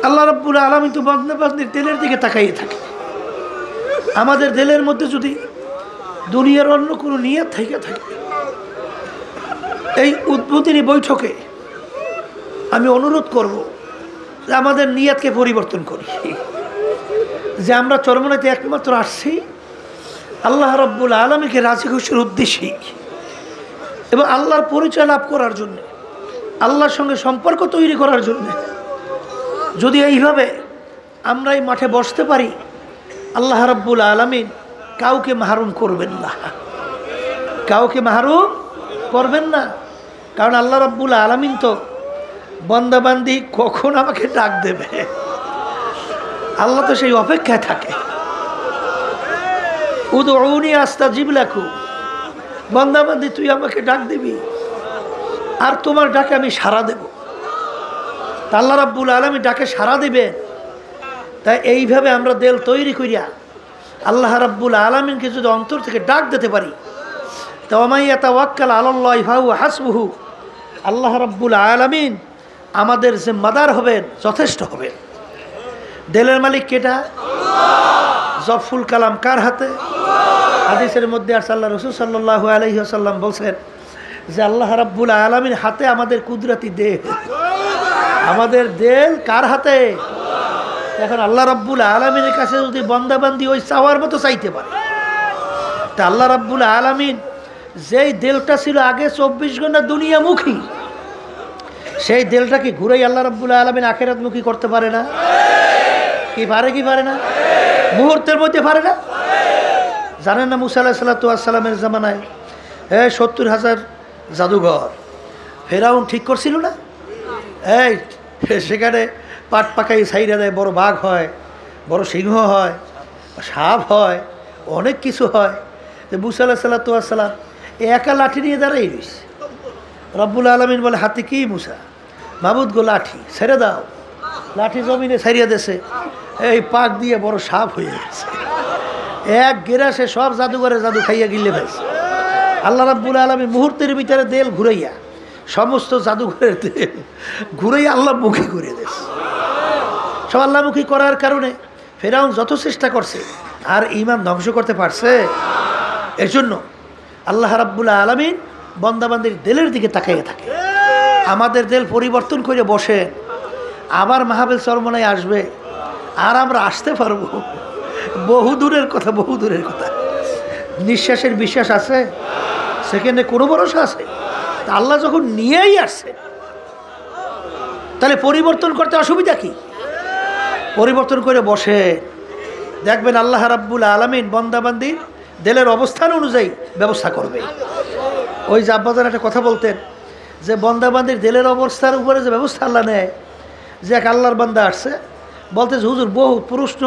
আল্লাহ রাব্বুল আলামিন তো বান্দা বান্দির দিলের দিকে তাকাইয়ে থাকে। আমাদের দিলের মধ্যে যদি দুনিয়ার অন্য কোনো নিয়ত থেকে থাকে, এই উদ্বোধনী বৈঠকে আমি অনুরোধ করব যে আমাদের নিয়তকে পরিবর্তন করি, যে আমরা চরমনাইতে একমাত্র আসছি আল্লাহ রাব্বুল আলামিনকে রাজি খুশির উদ্দেশ্যে এবং আল্লাহর পরিচয় লাভ করার জন্য, আল্লাহর সঙ্গে সম্পর্ক তৈরি করার জন্য। যদি এইভাবে আমরা এই মাঠে বসতে পারি, আল্লাহ রাব্বুল আলামিন কাউকে মাহরুম করবেন না, কাউকে মাহরুম করবেন না। কারণ আল্লাহ রাব্বুল আলামিন তো বান্দাবান্দি কখন আমাকে ডাক দেবে, আল্লাহ তো সেই অপেক্ষায় থাকে। উদউনি আস্তাজিব লাকুম, বান্দাবান্দি তুই আমাকে ডাক দিবি আর তোমার ডাকে আমি সাড়া দেব। তা আল্লাহ রাব্বুল আলামিন ডাকে সাড়া দিবেন। তাই এইভাবে আমরা দিল তৈরি করিয়া আল্লাহ রাব্বুল আলামিনকে যদি অন্তর থেকে ডাক দিতে পারি, তো ওয়া মান ইয়াতাওয়াক্কাল আলাল্লাহি ফাহুয়া হাসবুহু, আল্লাহ রাব্বুল আলামিন আমাদের জিম্মাদার হবেন, যথেষ্ট হবেন। দিলের মালিক কেটা? জফুল কালাম কার হাতে? হাদিসের মধ্যে আছে আল্লাহ রাসূল সাল্লাল্লাহু আলাইহি ওয়াসাল্লাম বলছেন যে আল্লাহ রাব্বুল আলামিন হাতে আমাদের কুদরতি দেহ, আমাদের দিল কার হাতে? এখন আল্লাহ রাব্বুল আলামিনের কাছে যদি বান্দাবান্দি ওই চাওয়ার মতো চাইতে পারে, তা আল্লাহ রাব্বুল আলামিন যেই দিলটা ছিল আগে 24 ঘন্টা দুনিয়ামুখী, সেই দিলটাকে ঘুরেই আল্লাহ রাব্বুল আলামিন আখিরাতমুখী করতে পারে না? কি পারে? কি পারে না? মুহূর্তের মধ্যে পারে না? জানেন না মুসা আলাইহিস সালামের জামানায় 70,000 জাদুঘর ফেরাউন ঠিক করছিল না? এই সেখানে পাট পাকাই সাইরা দেয়, বড় বাঘ হয়, বড় সিংহ হয়, সাপ হয়, অনেক কিছু হয়। তো মুসা আলাইহিস সালাম একা লাঠি নিয়ে দাঁড়াই রয়েছে। রব্বুল আলামিন বলে, হাতে কি মুসা? মাবুদ গো লাঠি ছেড়ে দাও। লাঠি জমিনে ছাড়িয়ে দেছে, এই পাক দিয়ে বড় সাপ হয়ে গেছে। এক গেরাসে সব জাদুঘরে জাদু খাইয়া গিলে ফেলছে। আল্লাহ রাব্বুল আলামিন মুহূর্তের ভিতরে দেল ঘুরাইয়া সমস্ত জাদুঘরের দেল ঘুরাইয়া আল্লাহমুখী করে দিয়েছে। সব আল্লাহমুখী করার কারণে ফেরাউন যত চেষ্টা করছে আর ঈমান ধ্বংস করতে পারছে। এর জন্য আল্লাহ রাব্বুল আলামিন বান্দাবান্দির দিলের দিকে তাকাইয়ে থাকে। আমাদের দিল পরিবর্তন করে বসে, আবার মাহফিল চরমনায় আসবে আর আমরা আসতে পারবো। বহু দূরের কথা, বহু দূরের কথা। নিঃশ্বাসের বিশ্বাস আছে, সেখানে কোনো ভরসা আছে? তা আল্লাহ যখন নিয়েই আসছে, তাহলে পরিবর্তন করতে অসুবিধা কি? পরিবর্তন করে বসে দেখবেন আল্লাহ রাব্বুল আলামিন বান্দাবান্দির দিলের অবস্থান অনুযায়ী ব্যবস্থা করবে। ওই যে আব্বাজান একটা কথা বলতেন যে বান্দাবান্দির দিলের অবস্থার উপরে যে ব্যবস্থা আল্লাহ নেয়, যে এক আল্লাহর বান্দা আসছে, বলতে যে হুজুর বহু প্রশ্ন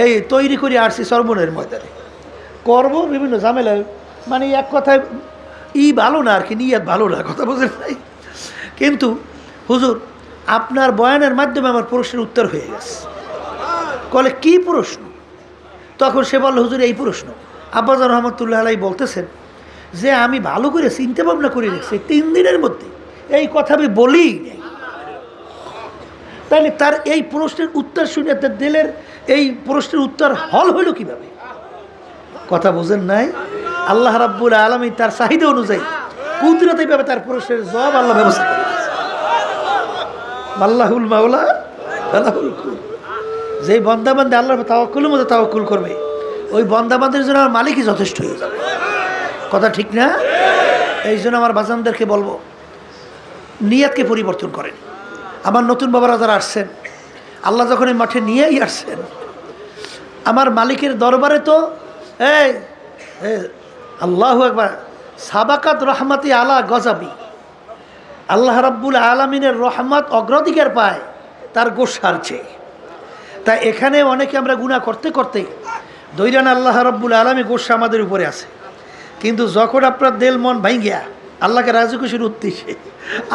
এই তৈরি করে আসছি চরমনের ময়দানে করবো, বিভিন্ন ঝামেলা, মানে এক কথায় ভালো না আর কি, নিয়াত ভালো না, কথা বোঝেন নাই। কিন্তু হুজুর আপনার বয়ানের মাধ্যমে আমার প্রশ্নের উত্তর হয়ে গেছে। বলে কি প্রশ্ন? তখন সে বলল, হুজুর এই প্রশ্ন। আব্বাজান রহমতুল্লাহ আলাই বলতেছেন যে আমি ভালো করে চিন্তা ভাবনা করে রেখেছি, 3 দিনের মধ্যে এই কথা আমি বলি নাই। তাহলে তার এই প্রশ্নের উত্তর শুনে তার দিলের এই প্রশ্নের উত্তর হল হইল কিভাবে? কথা বোঝেন নাই? আল্লাহ রাব্বুল আলামিন তার চাহিদা অনুযায়ী কুদরতিভাবে তার প্রশ্নের জবাব আল্লাহ ব্যবস্থা করে দিয়েছে। আল্লাহুল মাওলা আল্লাহুল কুল। যেই বান্দাবান্দি আল্লাহর তাওয়াক্কুলের মধ্যে তাওয়াক্কুল করবে, ওই বান্দাবান্দির জন্য আমার মালিকই যথেষ্ট হয়ে যাবে। কথা ঠিক না? এই জন্য আমার বাজানদেরকে বলবো, নিয়াতকে পরিবর্তন করেন। আমার নতুন বাবারা যারা আসছেন, আল্লাহ যখন এই মাঠে নিয়েই আসছেন, আমার মালিকের দরবারে তো এই আল্লাহু আকবার, সাবাকাত রহমাতি আলা গজাবি, আল্লাহ রাব্বুল আলামিনের রহমত অগ্রাধিকার পায় তার গোসার চেয়ে। তাই এখানে অনেকে আমরা গুনাহ করতে করতে দৈরান আল্লাহ রাব্বুল আলামিন গোসা আমাদের উপরে আছে। কিন্তু যখন আপনার দিল মন ভাঙ্গিয়া আল্লাহকে রাজি খুশির উদ্দেশ্যে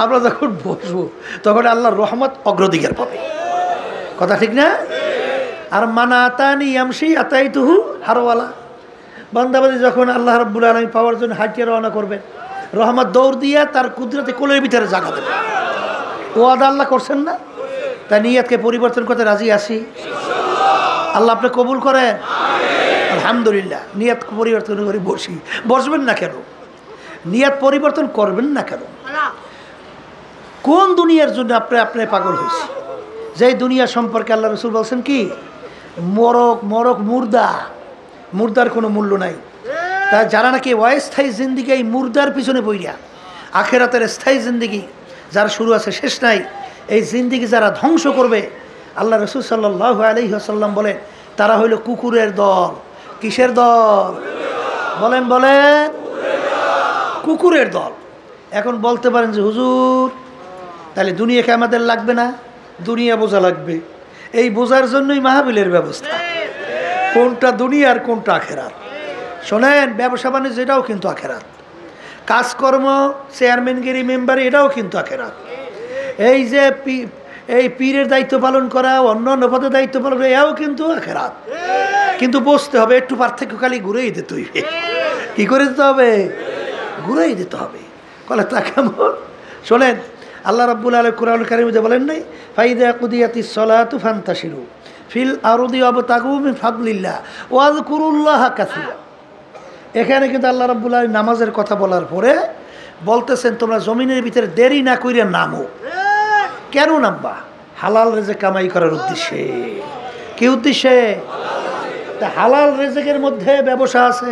আমরা যখন বসবো, তখন আল্লাহর রহমত অগ্রাধিকার পাবে। কথা ঠিক না? আর মানা আতানি ইয়ামশি আতাইতুহু হারওয়ালা, বান্দাবাদী যখন আল্লাহ রাব্বুল আলামিন পাওয়ার জন্য হাঁটিয়ে রওনা করবেন, রহমত দৌড় দিয়ে তার কুদরতে কোলের ভিতরে জায়গা দেবে। ওয়াদা আল্লাহ করছেন না? তাই নিয়তকে পরিবর্তন করতে রাজি আছি। আল্লাহ আপনি কবুল করেন। আলহামদুলিল্লাহ। নিয়ত পরিবর্তন করে বসবেন না কেন? নিয়ত পরিবর্তন করবেন না কেন? কোন দুনিয়ার জন্য আপনি পাগল হয়েছে? যেই দুনিয়া সম্পর্কে আল্লাহ রসুল বলছেন কি, মরক মুর্দার কোনো মূল্য নাই। তা যারা নাকি অস্থায়ী জিন্দিগি এই মুর্দার পিছনে বইয়া, আখেরাতের স্থায়ী জিন্দিগি যারা শুরু আছে শেষ নাই, এই জিন্দিগি যারা ধ্বংস করবে, আল্লাহ রসুল সাল্লাল্লাহু আলাইহি ওয়াসাল্লাম বলেন তারা হইল কুকুরের দল। কিসের দল? বলেন কুকুরের দল। এখন বলতে পারেন যে হুজুর তাহলে দুনিয়াকে আমাদের লাগবে না? দুনিয়া বোঝা লাগবে। এই বোঝার জন্যই মাহফিলের ব্যবস্থা। কোনটা দুনিয়া আর কোনটা আখেরাত। শোনেন, ব্যবসা বাণিজ্য এটাও কিন্তু আখেরাত। কাজকর্ম, চেয়ারম্যানগিরি, মেম্বারি, এটাও কিন্তু আখেরাত। এই যে এই পীরের দায়িত্ব পালন করা, অন্য পদের দায়িত্ব পালন করা, এও কিন্তু আখেরাত। কিন্তু বুঝতে হবে একটু পার্থক্য খালি ঘুরেই দিতে হইবে। কি করে দিতে হবে? ঘুরেই দিতে হবে। কলে তা কেমন? শোনেন, আল্লাহ রাব্বুল আলামিন কুরআনুল কারীমে বলেন নাই, ফাইদা কুদিয়াতিস সালাতু ফান্তাশিরু ফিল আরদি ওয়াবতাগু মিন ফাদলিল্লাহ ওয়াযকুরুল্লাহা কাসীরা। এখানে কিন্তু আল্লাহ রাব্বুল আলামিন নামাজের কথা বলার পরে বলতেছেন তোমরা জমিনের ভিতরে দেরি না কইরা নামো। কেন নামবা? হালাল রিজিক কামাই করার উদ্দেশ্যে। কি উদ্দেশ্যে? তা হালাল রিজিকের মধ্যে ব্যবসা আছে,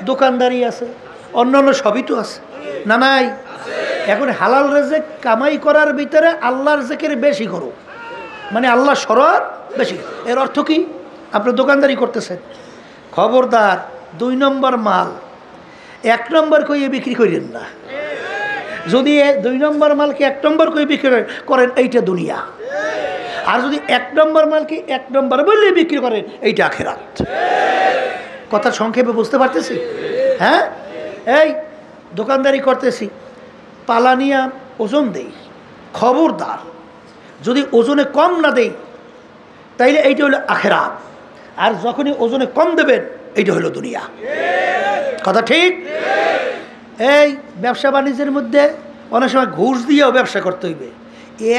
দোকানদারি আছে, অন্যান্য সবই তো আছে না? নাই? এখন হালাল রিজিক কামাই করার ভিতরে আল্লাহর জিকির বেশি করো, মানে আল্লাহ স্মরণ বেশি। এর অর্থ কি? আপনি দোকানদারি করতেছেন, খবরদার 2 নম্বর মাল 1 নম্বর কইয়ে বিক্রি করেন না। যদি 2 নম্বর মালকে 1 নম্বর কইয়ে বিক্রি করেন, এইটা দুনিয়া। আর যদি 1 নম্বর মালকে 1 নম্বর বললে বিক্রি করেন, এইটা আখেরাত। কথা সংক্ষেপে বুঝতে পারতেছি? হ্যাঁ, এই দোকানদারি করতেছি, পালানিয়া ওজন দেই, খবরদার যদি ওজনে কম না দেই তাইলে এইটা হলো আখেরাত। আর যখনই ওজনে কম দেবেন, এইটা হলো দুনিয়া। কথা ঠিক? এই ব্যবসা বাণিজ্যের মধ্যে অনেক সময় ঘুষ দিয়েও ব্যবসা করতে হইবে।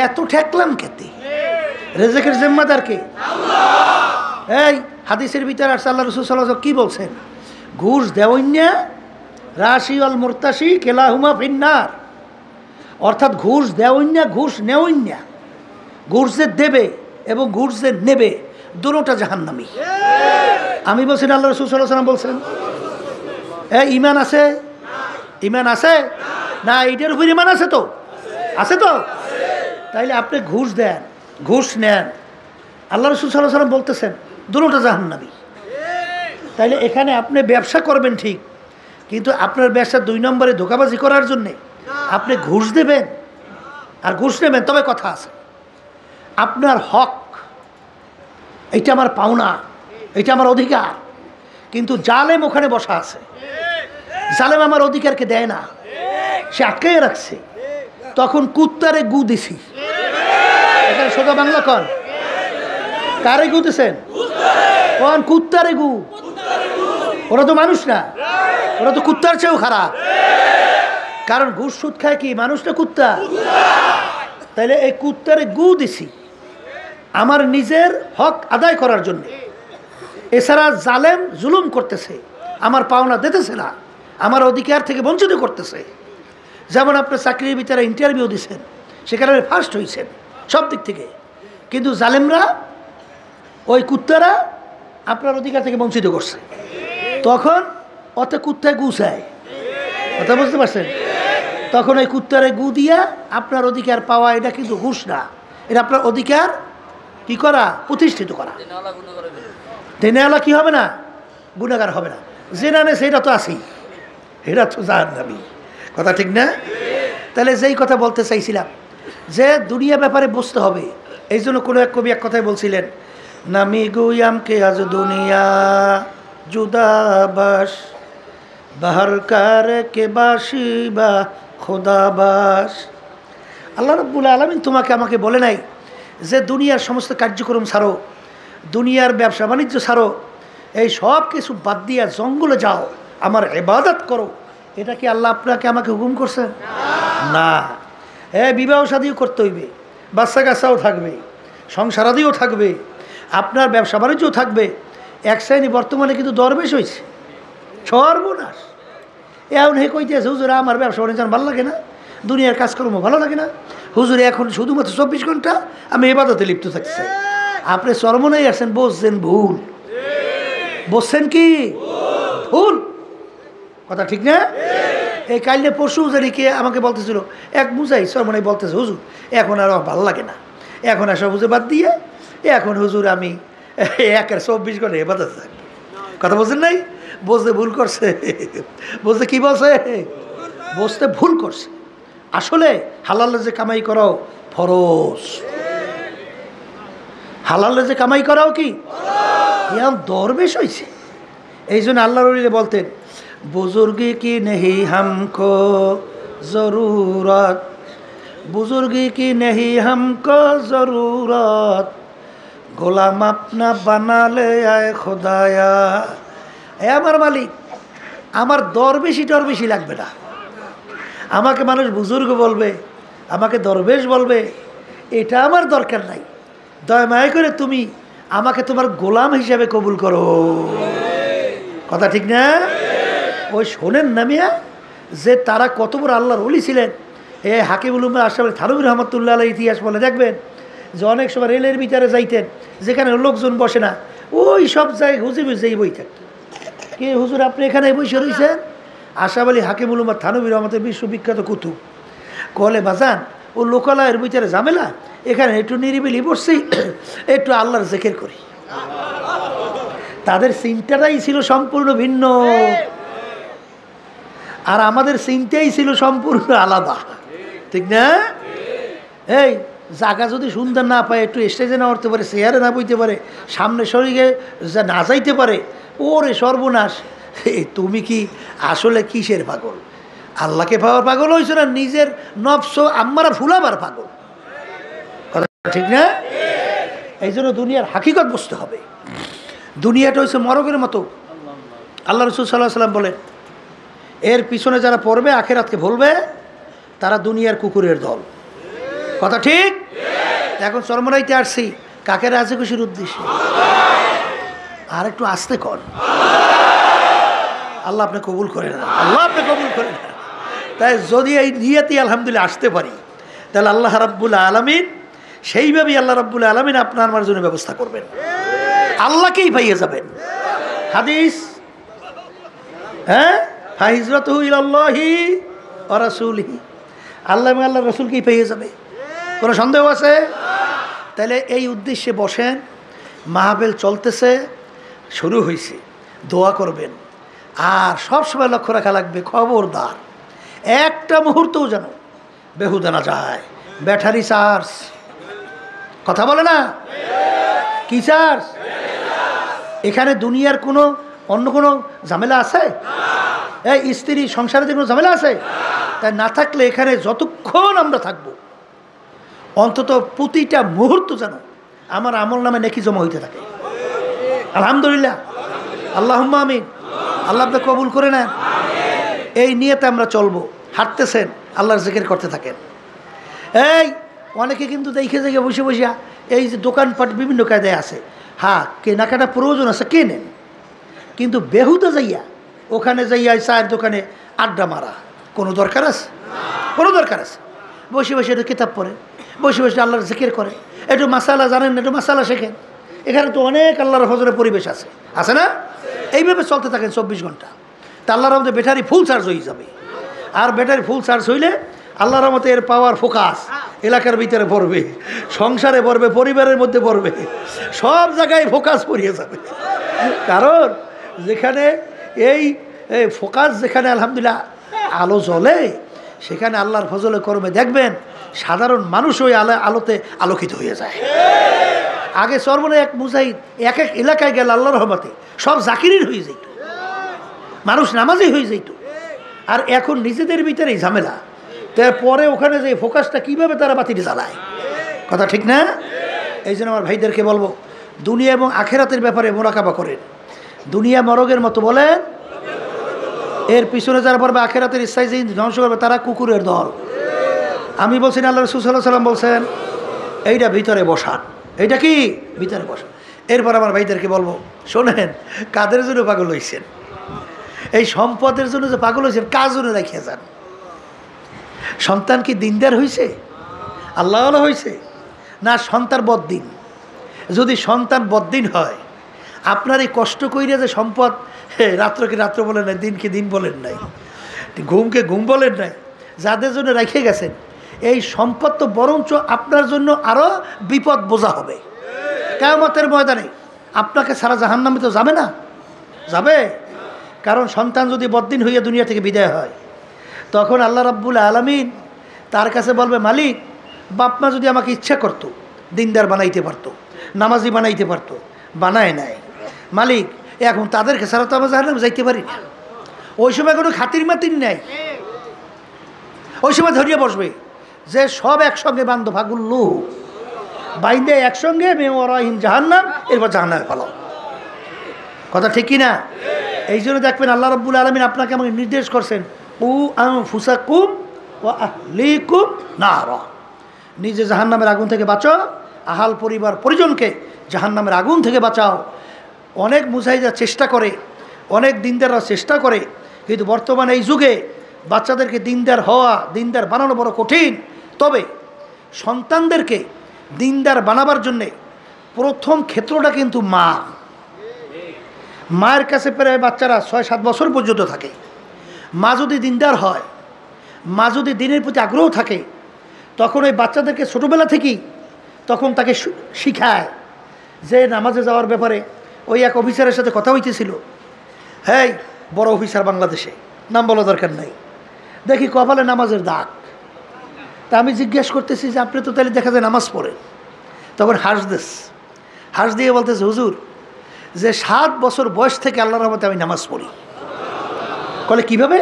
এত ঠেকলাম খেতে, রেজেকের জিম্মাদার কে? এই হাদিসের ভিতরে আর আল্লাহ রাসূল সাল্লাল্লাহু আলাইহি ওয়াসাল্লাম কি বলছেন? ঘুষ দেওয়াইন্যা রাশি অল মুরতাশি কেলাহুমা ফিন্নার। অর্থাৎ ঘুষ দেওয়াইন্যা, ঘুষ নেওয়াইন্যা, ঘুষ যে দেবে এবং ঘুষ যে নেবে, দুটোটা জাহান্নামী। আমি বলছি না, আল্লাহ রাসূল সাল্লাল্লাহু আলাইহি ওয়াসাল্লাম বলছেন। ইমান আছে? ইমান আছে না? এইটার উপর ইমান আছে তো? আছে তো? তাইলে আপনি ঘুষ দেন, ঘুষ নেন, আল্লাহ রাসূল সাল্লাল্লাহু আলাইহি ওয়াসাল্লাম বলতেছেন দুটোটা জাহান্নামী। তাইলে এখানে আপনি ব্যবসা করবেন ঠিক, কিন্তু আপনার ব্যবসা 2 নম্বরে ধোঁকাবাজি করার জন্যে আপনি ঘুষ দেবেন আর ঘুষ নেবেন। তবে কথা আছে, আপনার হক, এইটা আমার পাওনা, এইটা আমার অধিকার, কিন্তু জালেম ওখানে বসা আছে। জালেম আমার অধিকারকে দেয় না, সে আটকে রাখছে। তখন কুত্তারে গু দিছি। এখানে সোজা বাংলা কন, কারে গু দিছেন? কোন কুত্তারে গু? ওরা তো মানুষ না, ওরা তো কুত্তার চেয়েও খারাপ। কারণ ঘুষ সুদ খায় কি মানুষ না কুত্তা? তাইলে এই কুত্তারে গু দিছি আমার নিজের হক আদায় করার জন্য। এছাড়া জালেম জুলুম করতেছে, আমার পাওনা দিতেছে না, আমার অধিকার থেকে বঞ্চিত করতেছে। যেমন আপনার চাকরির ভিতরে ইন্টারভিউ দিচ্ছেন, সেখানে ফার্স্ট হয়েছেন সব দিক থেকে, কিন্তু জালেমরা, ওই কুত্তারা আপনার অধিকার থেকে বঞ্চিত করছে। তখন অত কুত্তায় গু চায়, কথা বুঝতে পারছেন? তখন ওই কুত্তারে গু দিয়া আপনার অধিকার পাওয়া, এটা কিন্তু ঘুষ না, এটা আপনার অধিকার কি করা? প্রতিষ্ঠিত করা। দেনেওয়ালা কি হবে না? গুনাহগার হবে না। জেনা নেছে এটা তো আছেই, এটা তো জাহান্নামী। কথা ঠিক না? তাহলে যেই কথা বলতে চাইছিলাম যে দুনিয়া ব্যাপারে বুঝতে হবে। এই জন্য কোনো এক কবি এক কথাই বলছিলেন, নামি গুয়াম কে আজ দুনিয়া জুদাবাস বাহার কার কে বাসি বা খোদাবাস। আল্লাহ রাব্বুল আলামিন তোমাকে আমাকে বলে নাই যে দুনিয়ার সমস্ত কার্যক্রম ছাড়ো, দুনিয়ার ব্যবসা বাণিজ্য ছাড়ো, এই সব কিছু বাদ দিয়া জঙ্গলে যাও, আমার ইবাদত করো, এটা কি আল্লাহ আপনাকে আমাকে হুকুম করছেন? না। বিবাহ শাদীও করতে হইবে, বাচ্চা কাচ্চাও থাকবে, সংসারাদিও থাকবে, আপনার ব্যবসা বাণিজ্যও থাকবে। এক শ্রেণী বর্তমানে কিন্তু দরবেশ হয়েছে, সর্বনাশ। এখন হে কইতেছে হুজুর আমার ব্যবসা বাণিজ্য ভালো লাগে না, দুনিয়ার কাজকর্ম ভালো লাগে না, হুজুরে এখন শুধুমাত্র 24 ঘন্টা আমি ইবাদতে লিপ্ত থাকছি। আপনি চরমনাই আসেন, বসছেন ভুল, বসছেন কি ভুল কথা, ঠিক না? এই কাইলে পরশু হুজুরিকে আমাকে বলতেছিল এক বুঝাই চরমনাই বলতেছে হুজুর এখন আর ভালো লাগে না, এখন আর সব বুঝে বাদ দিয়ে এখন হুজুর আমি 24 ঘন্টা ইবাদতে থাকবো। কথা বলছেন নাই? বসতে ভুল করছে, বসতে কি বলছে, বসতে ভুল করছে। আসলে হালালে যে কামাই করাও ফরজ, হালালে যে কামাই করাও কি এখন দরবেশ হয়েছে। এই জন্য আল্লাহ রলিলে বলতেন বুজুর্গি কি নেহি হামকো জরুরত, বুজুর্গি কি নেহি হামকো জরুরত, গোলাম আপনা বানালে আয় খোদায়া। আমার মালিক, আমার দরবেশি টরবেশি লাগবে না, আমাকে মানুষ বুজুর্গ বলবে, আমাকে দরবেশ বলবে, এটা আমার দরকার নাই। দয়া মায়া করে তুমি আমাকে তোমার গোলাম হিসাবে কবুল করো। কথা ঠিক না? ওই শোনেন না মিয়া, যে তারা কত বড় আল্লাহর ওলি ছিলেন। হাকিমুল উম্মাহ আশরাফ আলী থানভী রহমতুল্লাহ আলাইহির ইতিহাস বলে দেখবেন যে অনেক সময় রেলের ভিতরে যাইতেন, যেখানে লোকজন বসে না, ওই সব জায়গায় হুজুর যেই বই থাকতো। কে হুজুর আপনি এখানে বসে রয়েছেন? আশরাফ আলী হাকিমুল উম্মাহ থানভী রহমতের বিশ্ববিখ্যাত কুতুব। কলে বাজান ও লোকালয়ের ভিতরে ঝামেলা, এখানে একটু নিরিবিলি বসছি, একটু আল্লাহর জিকির করি। তাদের চিন্তাটাই ছিল সম্পূর্ণ ভিন্ন, আর আমাদের চিন্তাই ছিল সম্পূর্ণ আলাদা, ঠিক না? এই জায়গা যদি সুন্দর না পায়, একটু স্টেজে না উঠতে পারে, চেয়ারে না বইতে পারে, সামনে শরীরে না যাইতে পারে, ওরে সর্বনাশ। তুমি কি আসলে কিসের পাগল? আল্লাহকে পাওয়ার পাগল হয়েছে না নিজের নফস আম্মারা ফুলাবার পাগল? কথা ঠিক না? এই জন্য দুনিয়ার হাকিকত বুঝতে হবে। দুনিয়াটা হচ্ছে মরগের মতো। আল্লাহ রাসূল সাল্লাল্লাহু আলাইহি ওয়াসাল্লাম বলেন এর পিছনে যারা পড়বে আখিরাতকে ভুলবে তারা দুনিয়ার কুকুরের দল। কথা ঠিক? এখন চরমনাইতে আসছি কাকে রাজি খুশির উদ্দেশ্যে। আর একটু আস্তে কর, আল্লাহ আপনি কবুল করেন না, আল্লাহ আপনি কবুল করেন না। তাই যদি এই নিয়তি আলহামদুলিল্লাহ আসতে পারি, তাহলে আল্লাহ রাব্বুল আলামিন সেইভাবেই আল্লাহ রাব্বুল আলামিন আপনার আমার জন্য ব্যবস্থা করবেন, আল্লাহকেই পাইয়ে যাবেন। হাদিস, হ্যাঁ, ফাহিজরাতুহু ইলাল্লাহি ওয়া রাসূলিহি, আল্লাহ এবং আল্লাহর রাসূলকেই পেয়ে যাবে। কোনো সন্দেহ আছে? তাহলে এই উদ্দেশ্যে বসেন, মাহফিল চলতেছে, শুরু হয়েছে, দোয়া করবেন। আর সবসময় লক্ষ্য রাখা লাগবে, খবরদার একটা মুহূর্তও যেন বেহুদা না যায়। ব্যাটারি চার্জ, কথা বলে না, কি চার্জ? এখানে দুনিয়ার কোনো অন্য কোনো ঝামেলা আছে? এই স্ত্রী সংসারে কোনো ঝামেলা আছে? তাই না থাকলে এখানে যতক্ষণ আমরা থাকবো, অন্তত প্রতিটা মুহূর্ত যেন আমার আমল নামে নেকি জমা হইতে থাকে। আলহামদুলিল্লাহ, আল্লাহুম্মা আমিন। আল্লাহ আপনি কবুল করে নেন। এই নিয়েতে আমরা চলবো। হাঁটতেছেন, আল্লাহর জিকির করতে থাকেন। এই অনেকে কিন্তু দেখে দেখে বসে বসে এই যে দোকানপাট বিভিন্ন কায়দায় আছে, হ্যাঁ কেনাকাটা প্রয়োজন আছে কেনেন, কিন্তু বেহুদা যাইয়া ওখানে যাইয়া চায়ের দোকানে আড্ডা মারা কোনো দরকার আছে? কোনো দরকার আছে? বসে বসে একটু কিতাব পড়ে, বসে বসে আল্লাহর জিকির করে, একটু মাসালা জানেন না, একটু মাসালা শেখেন। এখানে তো অনেক আল্লাহর ফজরের পরিবেশ আছে, আছে না? এইভাবে চলতে থাকেন 24 ঘন্টা, তা আল্লাহর রহমতে ব্যাটারি ফুল চার্জ হয়ে যাবে। আর ব্যাটারি ফুল চার্জ হইলে আল্লাহর রহমতে এর পাওয়ার ফোকাস এলাকার ভিতরে পড়বে, সংসারে পড়বে, পরিবারের মধ্যে পড়বে, সব জায়গায় ফোকাস পড়িয়ে যাবে। কারণ যেখানে এই ফোকাস, যেখানে আলহামদুলিল্লাহ আলো জ্বলে, সেখানে আল্লাহর ফজলে কর্মে দেখবেন সাধারণ মানুষ ওই আলোতে আলোকিত হয়ে যায়। আগে সর্বনে এক মুজাহিদ এক এক এলাকায় গেল আল্লাহর রহমতে সব জাকিরির হয়ে যেত, মানুষ নামাজি হয়ে যেত। আর এখন নিজেদের ভিতরেই ঝামেলা, তারপরে ওখানে যে ফোকাসটা কীভাবে তারা বাতিল জ্বালায়। কথা ঠিক না? এই জন্য আমার ভাইদেরকে বলবো, দুনিয়া এবং আখেরাতের ব্যাপারে মোরাকাবা করেন। দুনিয়া মরগের মতো বলেন, এর পিছনে যারা পড়বে আখেরাতের ইচ্ছায় যে ধ্বংস করবে তারা কুকুরের দল। আমি বলছি না, আল্লাহ রাসূল সাল্লাল্লাহু আলাইহি ওয়াসাল্লাম বলছেন এইটা ভিতরে বসান, এইটা কি ভিতরে বসান। এরপর আমার ভাইদেরকে বলবো, শোনেন, কাদের জন্য পাগল হয়েছেন? এই সম্পদের জন্য যে পাগল হয়েছেন, কার জন্য রাখিয়া যান? সন্তান কি দিনদার হয়েছে, আল্লাহ ওয়ালা হয়েছে, না সন্তান বদ্দিন? যদি সন্তান বদ্দিন হয়, আপনার এই কষ্ট কইরা যে সম্পদ, রাত্রকে রাত্র বলেন নাই, দিনকে দিন বলেন নাই, ঘুমকে ঘুম বলেন নাই, যাদের জন্য রেখে গেছেন, এই সম্পদ তো বরঞ্চ আপনার জন্য আরও বিপদ বোঝা হবে কিয়ামতের ময়দানে। আপনাকে সারা জাহান্নামে তো যাবে না, যাবে। কারণ সন্তান যদি বদ্দিন হইয়া দুনিয়া থেকে বিদায় হয়, তখন আল্লাহ রাব্বুল আলামিন তার কাছে বলবে, মালিক, বাপ মা যদি আমাকে ইচ্ছা করতো দিনদার বানাইতে পারতো, নামাজি বানাইতে পারতো, বানায় নাই। মালিক, এখন তাদেরকে ছাড়া তো আমরা জাহান্নামে যাইতে পারি না। ওই সময় কোনো খাতির মাতির নেই, ওই সময় ধরিয়ে বসবে যে সব একসঙ্গে বান্ধব ফাগুল্লু বাইন্দে একসঙ্গে মেওয়ারাহিম জাহান্নাম, এরপর জাহান্নামে পালাও। কথা ঠিক কিনা? এই জন্য দেখবেন আল্লাহ রাব্বুল আলামিন আপনাকে আমাকে নির্দেশ করছেন, উ আনফুসাকুম ওয়া আহলিকুম নারা, নিজে জাহান্নামের আগুন থেকে বাঁচো, আহাল পরিবার পরিজনকে জাহান্নামের আগুন থেকে বাঁচাও। অনেক মুজাহিদরা চেষ্টা করে, অনেক দিনদাররা চেষ্টা করে, কিন্তু বর্তমানে এই যুগে বাচ্চাদেরকে দিনদার হওয়া, দিনদার বানানো বড় কঠিন। তবে সন্তানদেরকে দিনদার বানাবার জন্যে প্রথম ক্ষেত্রটা কিন্তু মা। মায়ের কাছে প্রায় বাচ্চারা 6-7 বছর পর্যন্ত থাকে। মা যদি দিনদার হয়, মা যদি দিনের প্রতি আগ্রহ থাকে, তখন ওই বাচ্চাদেরকে ছোটোবেলা থেকেই তখন তাকে শিখায় যে নামাজে যাওয়ার ব্যাপারে। ওই এক অফিসারের সাথে কথা হইতেছিল, হ্যাঁ, বড় অফিসার বাংলাদেশে, নাম বলা দরকার নাই, দেখি কপালে নামাজের দাগ। তা আমি জিজ্ঞেস করতেছি যে আপনি তো তাহলে দেখা যায় নামাজ পড়েন। তখন হাঁস দিয়ে বলতেছে, হুজুর, যে 7 বছর বয়স থেকে আল্লাহর রহমতে আমি নামাজ পড়ি। কলে কিভাবে?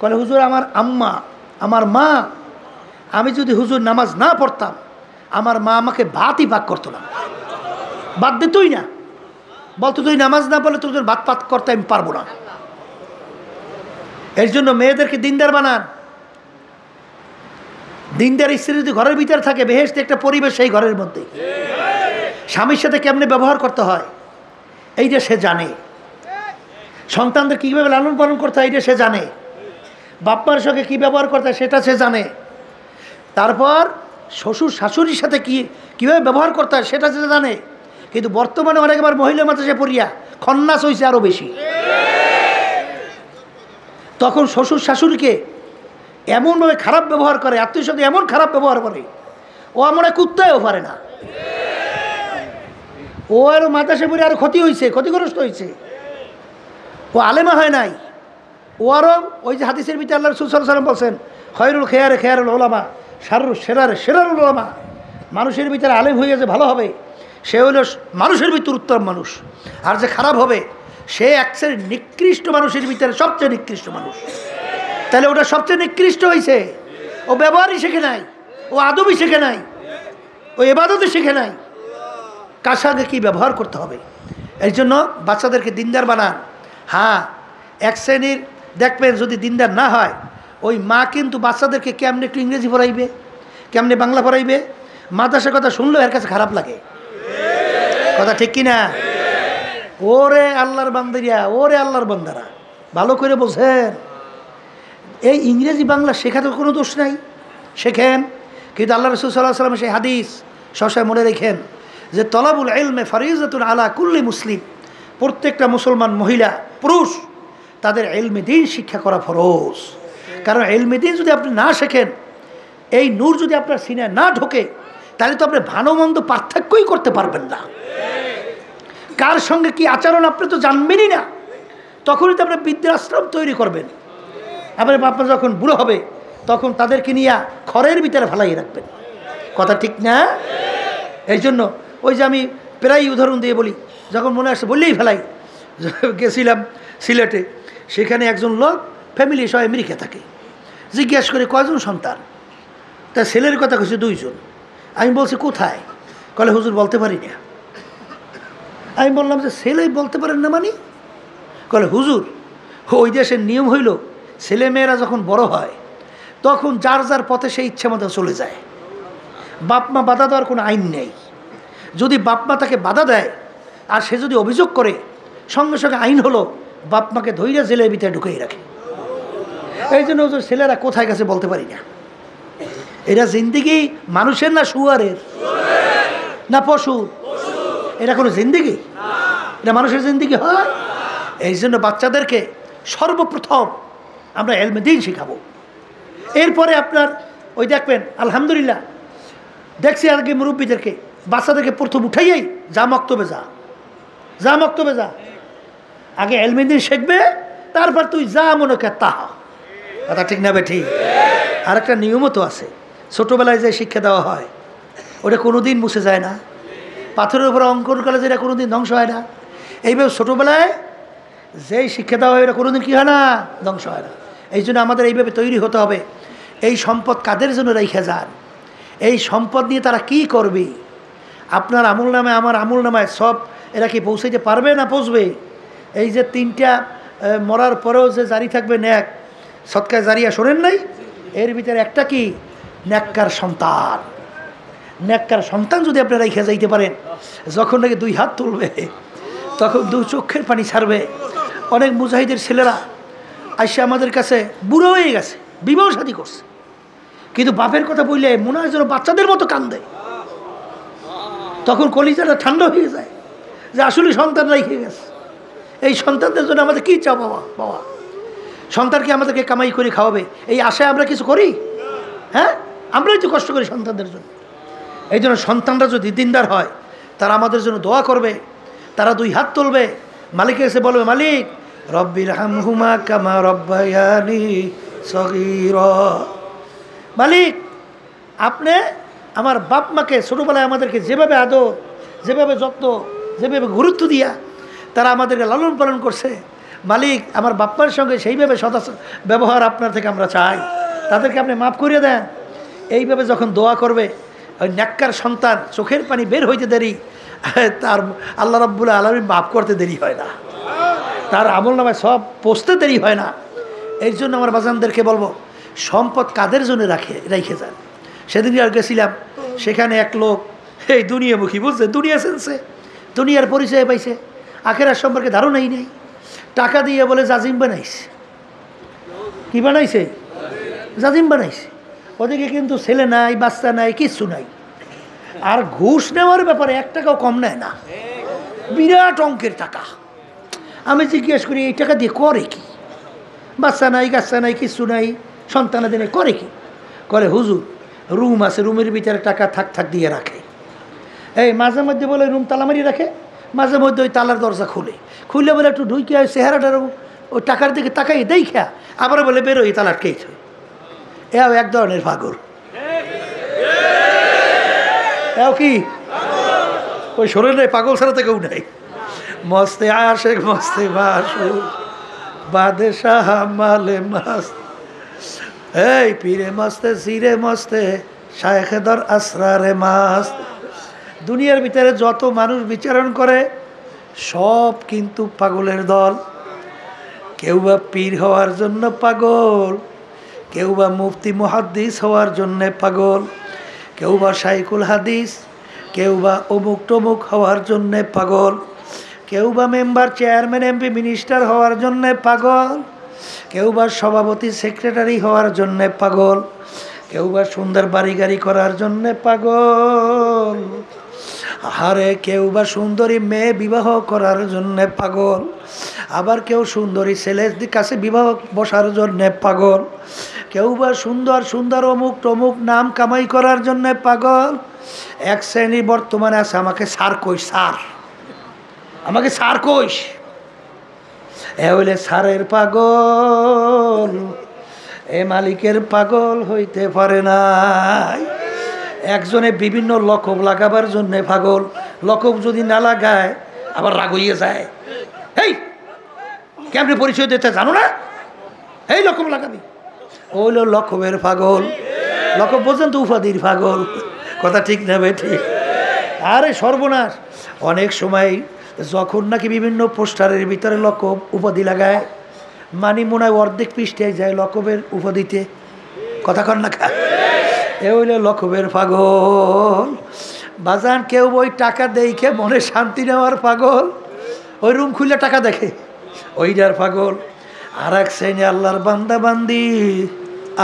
কলে হুজুর, আমার আম্মা, আমার মা, আমি যদি হুজুর নামাজ না পড়তাম, আমার মা আমাকে ভাতই পাক করতো না, বাদ দিতই না, বলতো তুই নামাজ না পড়লে তোর ভাত পাক করতে আমি পারবো না। এর জন্য মেয়েদেরকে দিনদার বানান। দিনদার স্ত্রী যদি ঘরের ভিতরে থাকে, বেহেশতে একটা পরিবেশ সেই ঘরের মধ্যে। স্বামীর সাথে কেমনে ব্যবহার করতে হয় এইটা সে জানে, সন্তানদের কীভাবে লালন পালন করতে হয় এইটা সে জানে, বাপমার সঙ্গে কী ব্যবহার করতে হয় সেটা সে জানে, তারপর শ্বশুর শাশুড়ির সাথে কীভাবে ব্যবহার করতে হয় সেটা সে জানে। কিন্তু বর্তমানে অনেকবার মহিলা মাদ্রাসে পড়িয়া খন্নাস হয়েছে আরও বেশি। তখন শ্বশুর শাশুড়িকে এমনভাবে খারাপ ব্যবহার করে, আত্মীয় সাথে এমন খারাপ ব্যবহার করে, ও আমরা কুত্তায়ও পারে না। ও আরও মাদ্রাসা পড়ে আরও ক্ষতিগ্রস্ত হয়েছে। ও আলেমা হয় নাই, ও আরও ওই যে হাদিসের ভিতরে আল্লাহ রাসূল সাল্লাল্লাহু আলাইহি ওয়াসাল্লাম বলছেন, খয়রুল খেয়ারুল উলামা শাররুল শেরারুল উলামা, মানুষের ভিতরে আলেম হয়ে যে ভালো হবে সে হলো মানুষের ভিতরে উত্তম মানুষ, আর যে খারাপ হবে সে এক শ্রেণীর নিকৃষ্ট মানুষের ভিতরে সবচেয়ে নিকৃষ্ট মানুষ। তাহলে ওটা সবচেয়ে নিকৃষ্ট হয়েছে। ও ব্যবহারই শেখে নাই, ও আদবই শেখে নাই, ও ইবাদতই শেখে নাই, কার সঙ্গে কী ব্যবহার করতে হবে। এই জন্য বাচ্চাদেরকে দিনদার বানান। হ্যাঁ, এক শ্রেণীর দেখবেন যদি দিনদার না হয়, ওই মা কিন্তু বাচ্চাদেরকে কেমনে একটু ইংরেজি পড়াইবে, কেমনে বাংলা পড়াইবে, মাদ্রাসার কথা শুনলেও এর কাছে খারাপ লাগে। কথা ঠিক কিনা? ওরে আল্লাহর বান্দারিয়া, ওরে আল্লাহর বান্দারা, ভালো করে বোঝেন, এই ইংরেজি বাংলা শেখাতে কোনো দোষ নাই, শেখেন। কিন্তু আল্লাহ রাসূল সাল্লাল্লাহু আলাইহি ওয়াসাল্লাম সেই হাদিস সবসময় মনে রেখেন যে তলাবুল ইলমে ফারিজাতুন আলা কুল্লি মুসলিম, প্রত্যেকটা মুসলমান মহিলা পুরুষ তাদের ইলমে দ্বীন শিক্ষা করা ফরজ। কারণ ইলমে দ্বীন যদি আপনি না শেখেন, এই নূর যদি আপনার সিনায় না ঢোকে, তাহলে তো আপনি ভালো মন্দ পার্থক্যই করতে পারবেন না। কার সঙ্গে কি আচরণ আপনি তো জানবেনই না, তখনই তো আপনি বৃদ্ধাশ্রম তৈরি করবেন। আপনার বাপ যখন বুড়ো হবে তখন তাদেরকে নিয়ে খড়ের ভিতরে ফেলাই রাখবেন। কথা ঠিক না? এই জন্য ওই যে আমি প্রায় উদাহরণ দিয়ে বলি, যখন মনে আসে বললেই ফেলাই। গেছিলাম সিলেটে, সেখানে একজন লোক ফ্যামিলি সব আমেরিকা থাকে। জিজ্ঞাসা করে কয়জন সন্তান, তা ছেলের কথা কইছে 2 জন। আমি বলছি কোথায়? কলে হুজুর বলতে পারি না। আমি বললাম যে ছেলেই বলতে পারেন না মানে? বলে হুজুর ওই দেশের নিয়ম হইল ছেলে মেয়েরা যখন বড় হয় তখন যার যার পথে সে ইচ্ছে মতো চলে যায়, বাপ মা বাধা দেওয়ার কোনো আইন নেই। যদি বাপ মা তাকে বাধা দেয় আর সে যদি অভিযোগ করে, সঙ্গে সঙ্গে আইন হলো বাপ মাকে ধৈর্য জেলের ভিতরে ঢুকিয়ে রাখে। এই জন্য ছেলেরা কোথায় গেছে বলতে পারি না। এটা জিন্দিগি মানুষের না শুয়ারের না পশুর? এটা কোনো জিন্দিগি? এটা মানুষের জিন্দিগি হয়? এই জন্য বাচ্চাদেরকে সর্বপ্রথম আমরা ইলমে দ্বীন শিখাবো। এরপরে আপনার ওই দেখবেন আলহামদুলিল্লাহ দেখছি আগে মুরব্বীদেরকে বাচ্চাদেরকে প্রথম উঠাইয়াই যা মক্তবে যা, যা মক্তবে যা, আগে ইলমে দ্বীন শিখবে, তারপর তুই যা মনে কর তা। কথা ঠিক না বেঠি? আর একটা নিয়মও তো আছে, ছোটোবেলায় যে শিক্ষা দেওয়া হয় ওটা কোনো দিন মুছে যায় না। পাথরের উপরে অঙ্কন করে যেটা কোনো দিন ধ্বংস হয় না, এইভাবে ছোটোবেলায় যেই শিক্ষা দেওয়া হয় এটা কোনো দিন কী হয় না, ধ্বংস হয় না। এই জন্য আমাদের এইভাবে তৈরি হতে হবে। এই সম্পদ কাদের জন্য রেখে যান? এই সম্পদ নিয়ে তারা কি করবে? আপনার আমল নামায় আমার আমল নামায় সব এরা কি পৌঁছাইতে পারবে না পৌঁছবে? এই যে তিনটা মরার পরেও যে জারি থাকবে ন্যাক সৎকায় জারিয়া, শোনেন নাই? এর ভিতরে একটা কি, ন্যাক্কার সন্তান। ন্যাক্কার সন্তান যদি আপনারা রেখে যাইতে পারেন, যখন নাকি দুই হাত তুলবে তখন দু চোখের পানি ছাড়বে। অনেক মুজাহিদের ছেলেরা আইসা আমাদের কাছে বুড়ো হয়ে গেছে, বিবাহ শাদী করছে, কিন্তু বাপের কথা বললে মনে হয় যেন বাচ্চাদের মতো কান্দে। তখন কলিজাটা ঠান্ডা হয়ে যায় যে আসলে সন্তান রেখে গেছে। এই সন্তানদের জন্য আমাদের কী চাও বাবা? বাবা সন্তানকে আমাদেরকে কামাই করে খাওয়াবে, এই আশায় আমরা কিছু করি? হ্যাঁ, আমরাই তো কষ্ট করি সন্তানদের জন্য। এই জন্য সন্তানরা যদি দিনদার হয় তারা আমাদের জন্য দোয়া করবে, তারা দুই হাত তুলবে, মালিকের এসে বলবে মালিক রব্বির হামহুমা কামা রব্বায়ানি সগীরা। মালিক আপনি আমার বাপ মাকে ছোটোবেলায় আমাদেরকে যেভাবে আদর, যেভাবে যত্ন, যেভাবে গুরুত্ব দিয়া তারা আমাদেরকে লালন পালন করছে, মালিক আমার বাপ মার সঙ্গে সেইভাবে সদা ব্যবহার আপনার থেকে আমরা চাই, তাদেরকে আপনি মাফ করিয়ে দেন। এইভাবে যখন দোয়া করবে, ওই ন্যাক্কার সন্তান চোখের পানি বের হইতে দেরি, তার আল্লাহ রাব্বুল আলামিন মাফ করতে দেরি হয় না, তার আমল নামায় সব পৌঁছতে দেরি হয় না। এই জন্য আমার বাজানদেরকে বলবো সম্পদ কাদের জন্য রেখে যান। সেদিন আর গেছিলাম, সেখানে এক লোক এই দুনিয়ামুখী, বুঝছে, দুনিয়া সেন্সে, দুনিয়ার পরিচয় পাইছে, আখেরার সম্পর্কে ধারণাই নেই। টাকা দিয়ে বলে জাজিম বানাইছে। কি বানাইছে? জাজিম বানাইছে। ওদিকে কিন্তু ছেলে নাই, বাচ্চা নাই, কিচ্ছু নাই। আর ঘুষ নেওয়ার ব্যাপারে 1 টাকাও কম নেয় না, বিরাট অঙ্কের টাকা। আমি জিজ্ঞেস করি এই টাকা দিয়ে করে কি? বাচ্চা নাই, কাচ্চা নাই, কিচ্ছু নাই, সন্তানাদের নেই, করে কি? করে হুজুর রুম আছে, রুমের ভিতরে টাকা থাক থাক দিয়ে রাখে। এই মাঝে মধ্যে বলে রুম তালা মারিয়ে রাখে, মাঝে মধ্যে ওই তালার দরজা খুলে বলে একটু ঢুকে হয় চেহারাটার ওই টাকার দিকে তাকাই দেখা আবার বলে বেরোই তালা আটকেই থই। এও এক ধরনের পাগল। এও কি ওই শরীরে পাগল ছাড়া তো কেউ নাই। মস্তে আশেক মস্তে বাসুর বাদশাহ মালে মাস্ত, এই পীরে মস্তে সিরে মস্তে শায়েখে দর আসরারে মাস্ত। দুনিয়ার ভিতরে যত মানুষ বিচারণ করে সব কিন্তু পাগলের দল। কেউ বা পীর হওয়ার জন্য পাগল, কেউ বা মুফতি মুহাদ্দিস হওয়ার জন্যে পাগল, কেউ বা শাইখুল হাদিস, কেউ বা অমুক টমুক হওয়ার জন্যে পাগল, কেউ বা মেম্বার, চেয়ারম্যান, এমপি, মিনিস্টার হওয়ার জন্যে পাগল, কেউ বা সভাপতি, সেক্রেটারি হওয়ার জন্যে পাগল, কেউ বা সুন্দর বাড়ি গাড়ি করার জন্যে পাগল, আরে কেউ বা সুন্দরী মেয়ে বিবাহ করার জন্যে পাগল, আবার কেউ সুন্দরী ছেলের কাছে বিবাহ বসার জন্যে পাগল, কেউ বা সুন্দর সুন্দর অমুক টমুক নাম কামাই করার জন্যে পাগল। এক শ্রেণী বর্তমানে আছে আমাকে স্যার কইস, স্যার আমাকে স্যার কইস, এ হইলে স্যারের পাগল, এ মালিকের পাগল হইতে পারে নাই। একজনে বিভিন্ন লকব লাগাবার জন্যে পাগল, লকব যদি না লাগায় আবার রাগ হইয়ে যায়। এই কেমনি পরিচয় দিতে জানো না, এই লকব লাগাবি, ওইল লকবের পাগল। লকব বোঝেন তো, উপাধির পাগল। কথা ঠিক না ভাই? ঠিক। আরে সর্বনাশ, অনেক সময় যখন নাকি বিভিন্ন পোস্টারের ভিতরে লকব উপাধি লাগায়, মানি মনে হয় অর্ধেক পৃষ্ঠায় যায় লকবের উপাধিতে। কথা কন না খা, এ হইলে লকবের পাগল। বাজান কেউ ওই টাকা দেখে মনে শান্তি নেওয়ার পাগল, ওই রুম খুলে টাকা দেখে ওইটার পাগল। আর এক শ্রেণী আল্লাহর বান্দা বান্দি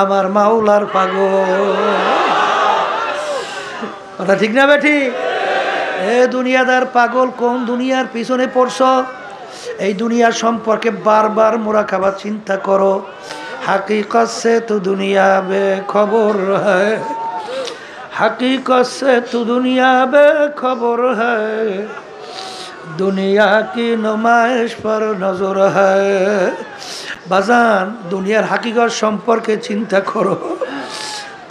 আমার মাওলার পাগল। কথা ঠিক না বেঠি? এ দুনিয়াদার পাগল, কোন দুনিয়ার পিছনে পড়ছ? এই দুনিয়ার সম্পর্কে বারবার মুরাকাবা চিন্তা করো। हकीकत से तो दुनिया बेखबर है, हकीकत से तो दुनिया बेखबर है, दुनिया की नुमाइश पर नजर है। বাজান দুনিয়ার হাকিকত সম্পর্কে চিন্তা করো।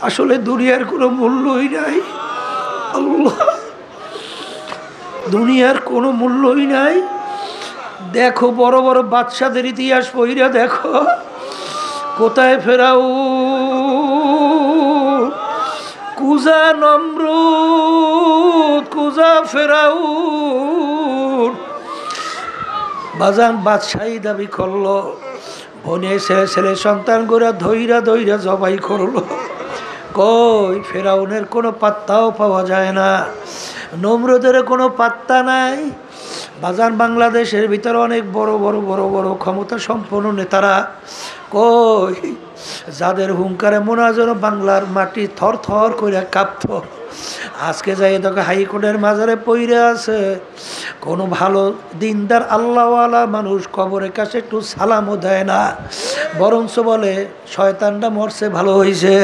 আসলে দুনিয়ার কোনো মূল্যই নাই। আল্লাহ, দুনিয়ার কোনো মূল্যই নাই। দেখো বড় বড় বাদশাদের ইতিহাস পড়িয়া দেখো, কোথায় ফেরাউন, কুজা নমরুদ, কুজা ফেরাউন। বাজান বাদশাহী দাবি করলো, বনে ছেলে ছেলে সন্তান গোরা ধৈরা ধৈরা জবাই করলো। কই ফেরাউনের কোনো পাত্তাও পাওয়া যায় না, নমরুদের কোনো পাত্তা নাই। বাজান বাংলাদেশের ভিতরে অনেক বড় বড় বড় বড় ক্ষমতা সম্পন্ন নেতারা কই, যাদের হুঙ্কারে মনে হয় যেন বাংলার মাটি থর থর করে কাঁপত। আজকে যাই দেখো হাইকোর্টের মাজারে পইরে আছে। কোনো ভালো দিনদার আল্লাহওয়ালা মানুষ কবরের কাছে একটু সালামও দেয় না, বরঞ্চ বলে শয়তানটা মরছে ভালো হয়েছে।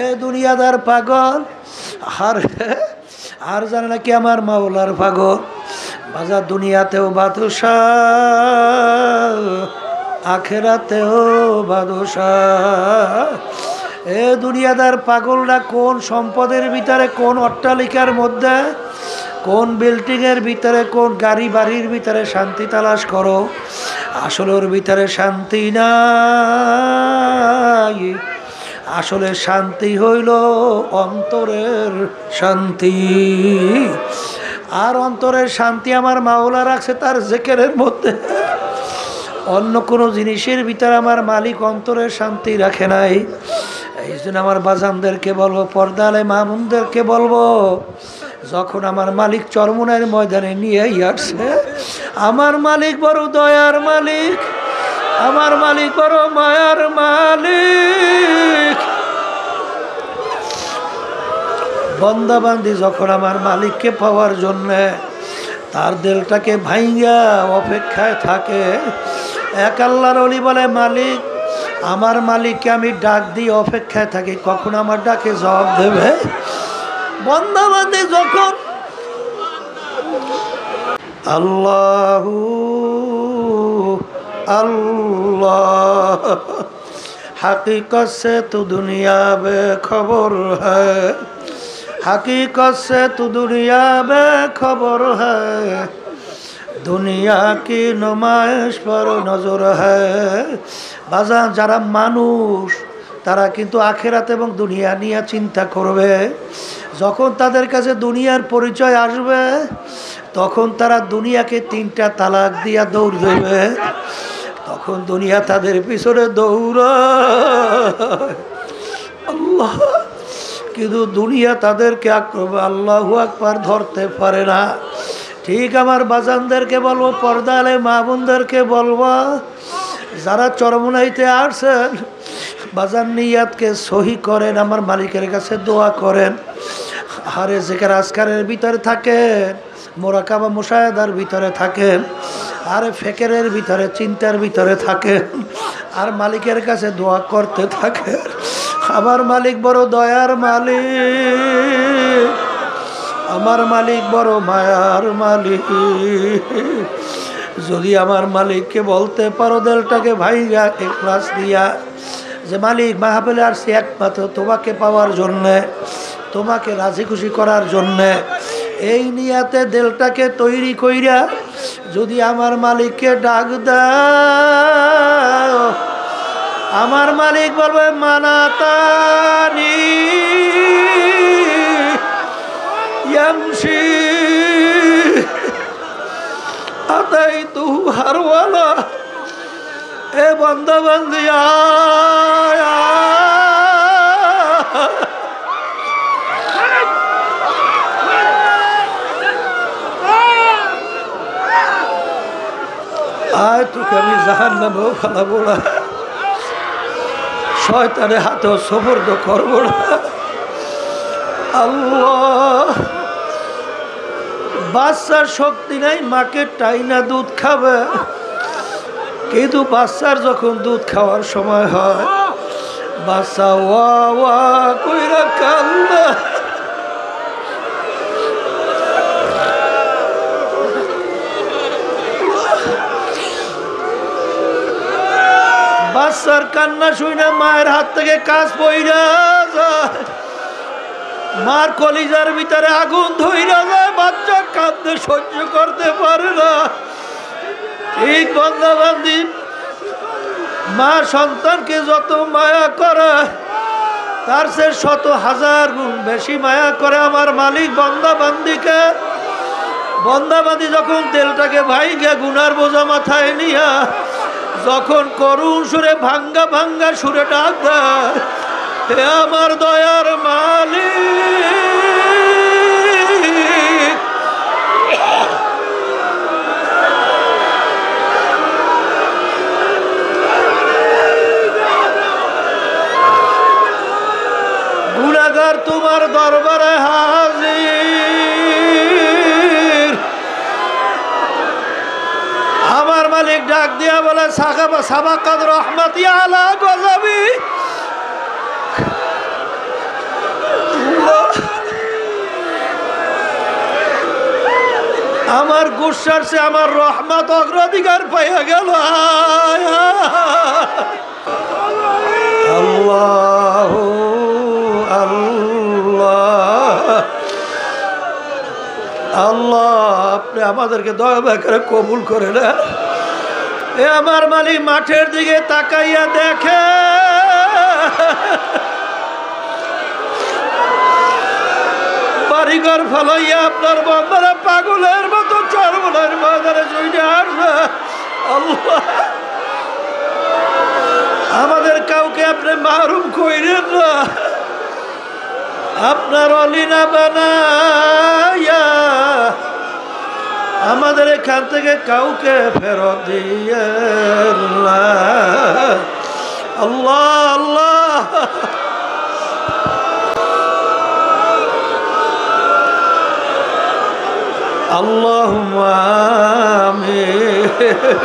এ দুনিয়াদার পাগল, আর জানে নাকি আমার মাওলার পাগল। বাজার দুনিয়াতেও বাদশাহ, আখেরাতেও বাদশাহ। এ দুনিয়াদার পাগলরা কোন সম্পদের ভিতরে, কোন অট্টালিকার মধ্যে, কোন বিল্ডিংয়ের ভিতরে, কোন গাড়ি বাড়ির ভিতরে শান্তি তালাশ করো। আসলে ওর ভিতরে শান্তি নাই। আসলে শান্তি হইল অন্তরের শান্তি। আর অন্তরের শান্তি আমার মাওলা রাখছে তার জিকিরের মধ্যে। অন্য কোনো জিনিসের ভিতরে আমার মালিক অন্তরের শান্তি রাখে নাই। এই জন্য আমার বাজানদেরকে বলবো, পর্দালে মামুনদেরকে বলবো, যখন আমার মালিক চরমুনার ময়দানে নিয়ে আসছে, আমার মালিক বড় দয়ার মালিক, আমার মালিক বড় মায়ার মালিক। বন্দাবান্দি যখন আমার মালিককে পাওয়ার জন্যে তার দিলটাকে ভাইঙ্গা অপেক্ষায় থাকে, এক আল্লাহর ওলি বলে, মালিক, আমার মালিককে আমি ডাক দিয়ে অপেক্ষায় থাকি কখন আমার ডাকে জবাব দেবে। বন্দাবান্দি যখন আল্লাহু আল্লাহ, हकीकत से तो दुनिया बेखबर है, हकीकत से तो दुनिया बेखबर है, दुनिया की नुमाइश पर नजर है। বাজান যারা মানুষ তারা কিন্তু আখিরাত এবং দুনিয়া নিয়ে চিন্তা করবে। যখন তাদের কাছে দুনিয়ার পরিচয় আসবে তখন তারা দুনিয়াকে তিনটা তালাক দিয়া দৌড় দেবে। তখন দুনিয়া তাদের পিছনে দৌড়ায় আল্লাহ, কিন্তু দুনিয়া তাদেরকে আল্লাহু আকবার ধরতে পারে না। ঠিক আমার বাজানদেরকে বলবো, পর্দালে মা বোনদেরকে বলবো, যারা চরমুনাইতে আসছেন বাজান নিয়াতকে সহি করেন, আমার মালিকের কাছে দোয়া করেন। আরে জিকির আজকারের ভিতরে থাকেন, মোরাকাবা মুশাহাদার ভিতরে থাকেন, আরে ফিকিরের ভিতরে চিন্তার ভিতরে থাকেন, আর মালিকের কাছে দোয়া করতে থাকেন। আমার মালিক বড় দয়ার মালিক, আমার মালিক বড় মায়ার মালিক। যদি আমার মালিককে বলতে পারো দিলটাকে ভাইয়া ইখলাস দিয়া, যে মালিক মাহফিলে আসছি একমাত্র তোমাকে পাওয়ার জন্যে, তোমাকে রাজি খুশি করার জন্যে, এই নিয়াতে দিলটাকে তৈরি কইরা যদি আমার মালিককে ডাক দাও, আমার মালিক বলবে, মানাতানি ইয়ামশি বলো এ বান্দা বান্দি আয় আয়, তোকে আমি জাহান্নামেও ফেলাবো না, শয়তানের হাতেও সবর্দ করবো না। আল্লাহ, বাচ্চার শক্তি নাই, মাকে টাইনা দুধ খাবে, কিন্তু বাচ্চার যখন দুধ খাওয়ার সময় হয় বাচ্চা ওয়া ওয়া কইরা কান্দে। বাচ্চার কান্না শুনে মায়ের হাত থেকে কাজ পইরা যায়, মার কলিজার ভিতরে আগুন ধইরা যায়, বাচ্চা কাঁদতে সহ্য করতে পারে না। ঠিক বান্দা বান্দি মা সন্তানকে যত মায়া করে তার সে শত হাজার গুণ বেশি মায়া করে আমার মালিক বান্দা বান্দিকে। বান্দা বান্দি যখন তেলটাকে ভাইঙ্গা গুনার বোঝা মাথায় নিয়া যখন করুণ সুরে ভাঙ্গা ভাঙ্গা সুরে ডাক দেয়, হে আমার দয়ার মালিক, গুনাহগার তোমার দরবারে হাজির। আমার মালিক ডাক দিয়া বলে সাবাকাত রহমতি আলা গজবি, আমার গুসার সে আমার রহমত অগ্রাধিকার পাইয়া গেল। আল্লাহ আল্লাহ আল্লাহ, আপনি আমাদেরকে দয়া করে কবুল করে না। এ আমার মালিক মাঠের দিকে তাকাইয়া দেখে বাড়িঘর ফেলাইয়া আপনার বান্দারা পাগলের মতো চরমনের বাজারে চলে আসবে। আল্লাহ, আমাদের কাউকে আপনি মাহরুম কইরেন না, আপনার অলিনা বানাইয়া আমাদের এখান থেকে কাউকে ফেরত দিয়েন না। আল্লাহ আল্লাহ, আল্লাহুম্মা আমিন।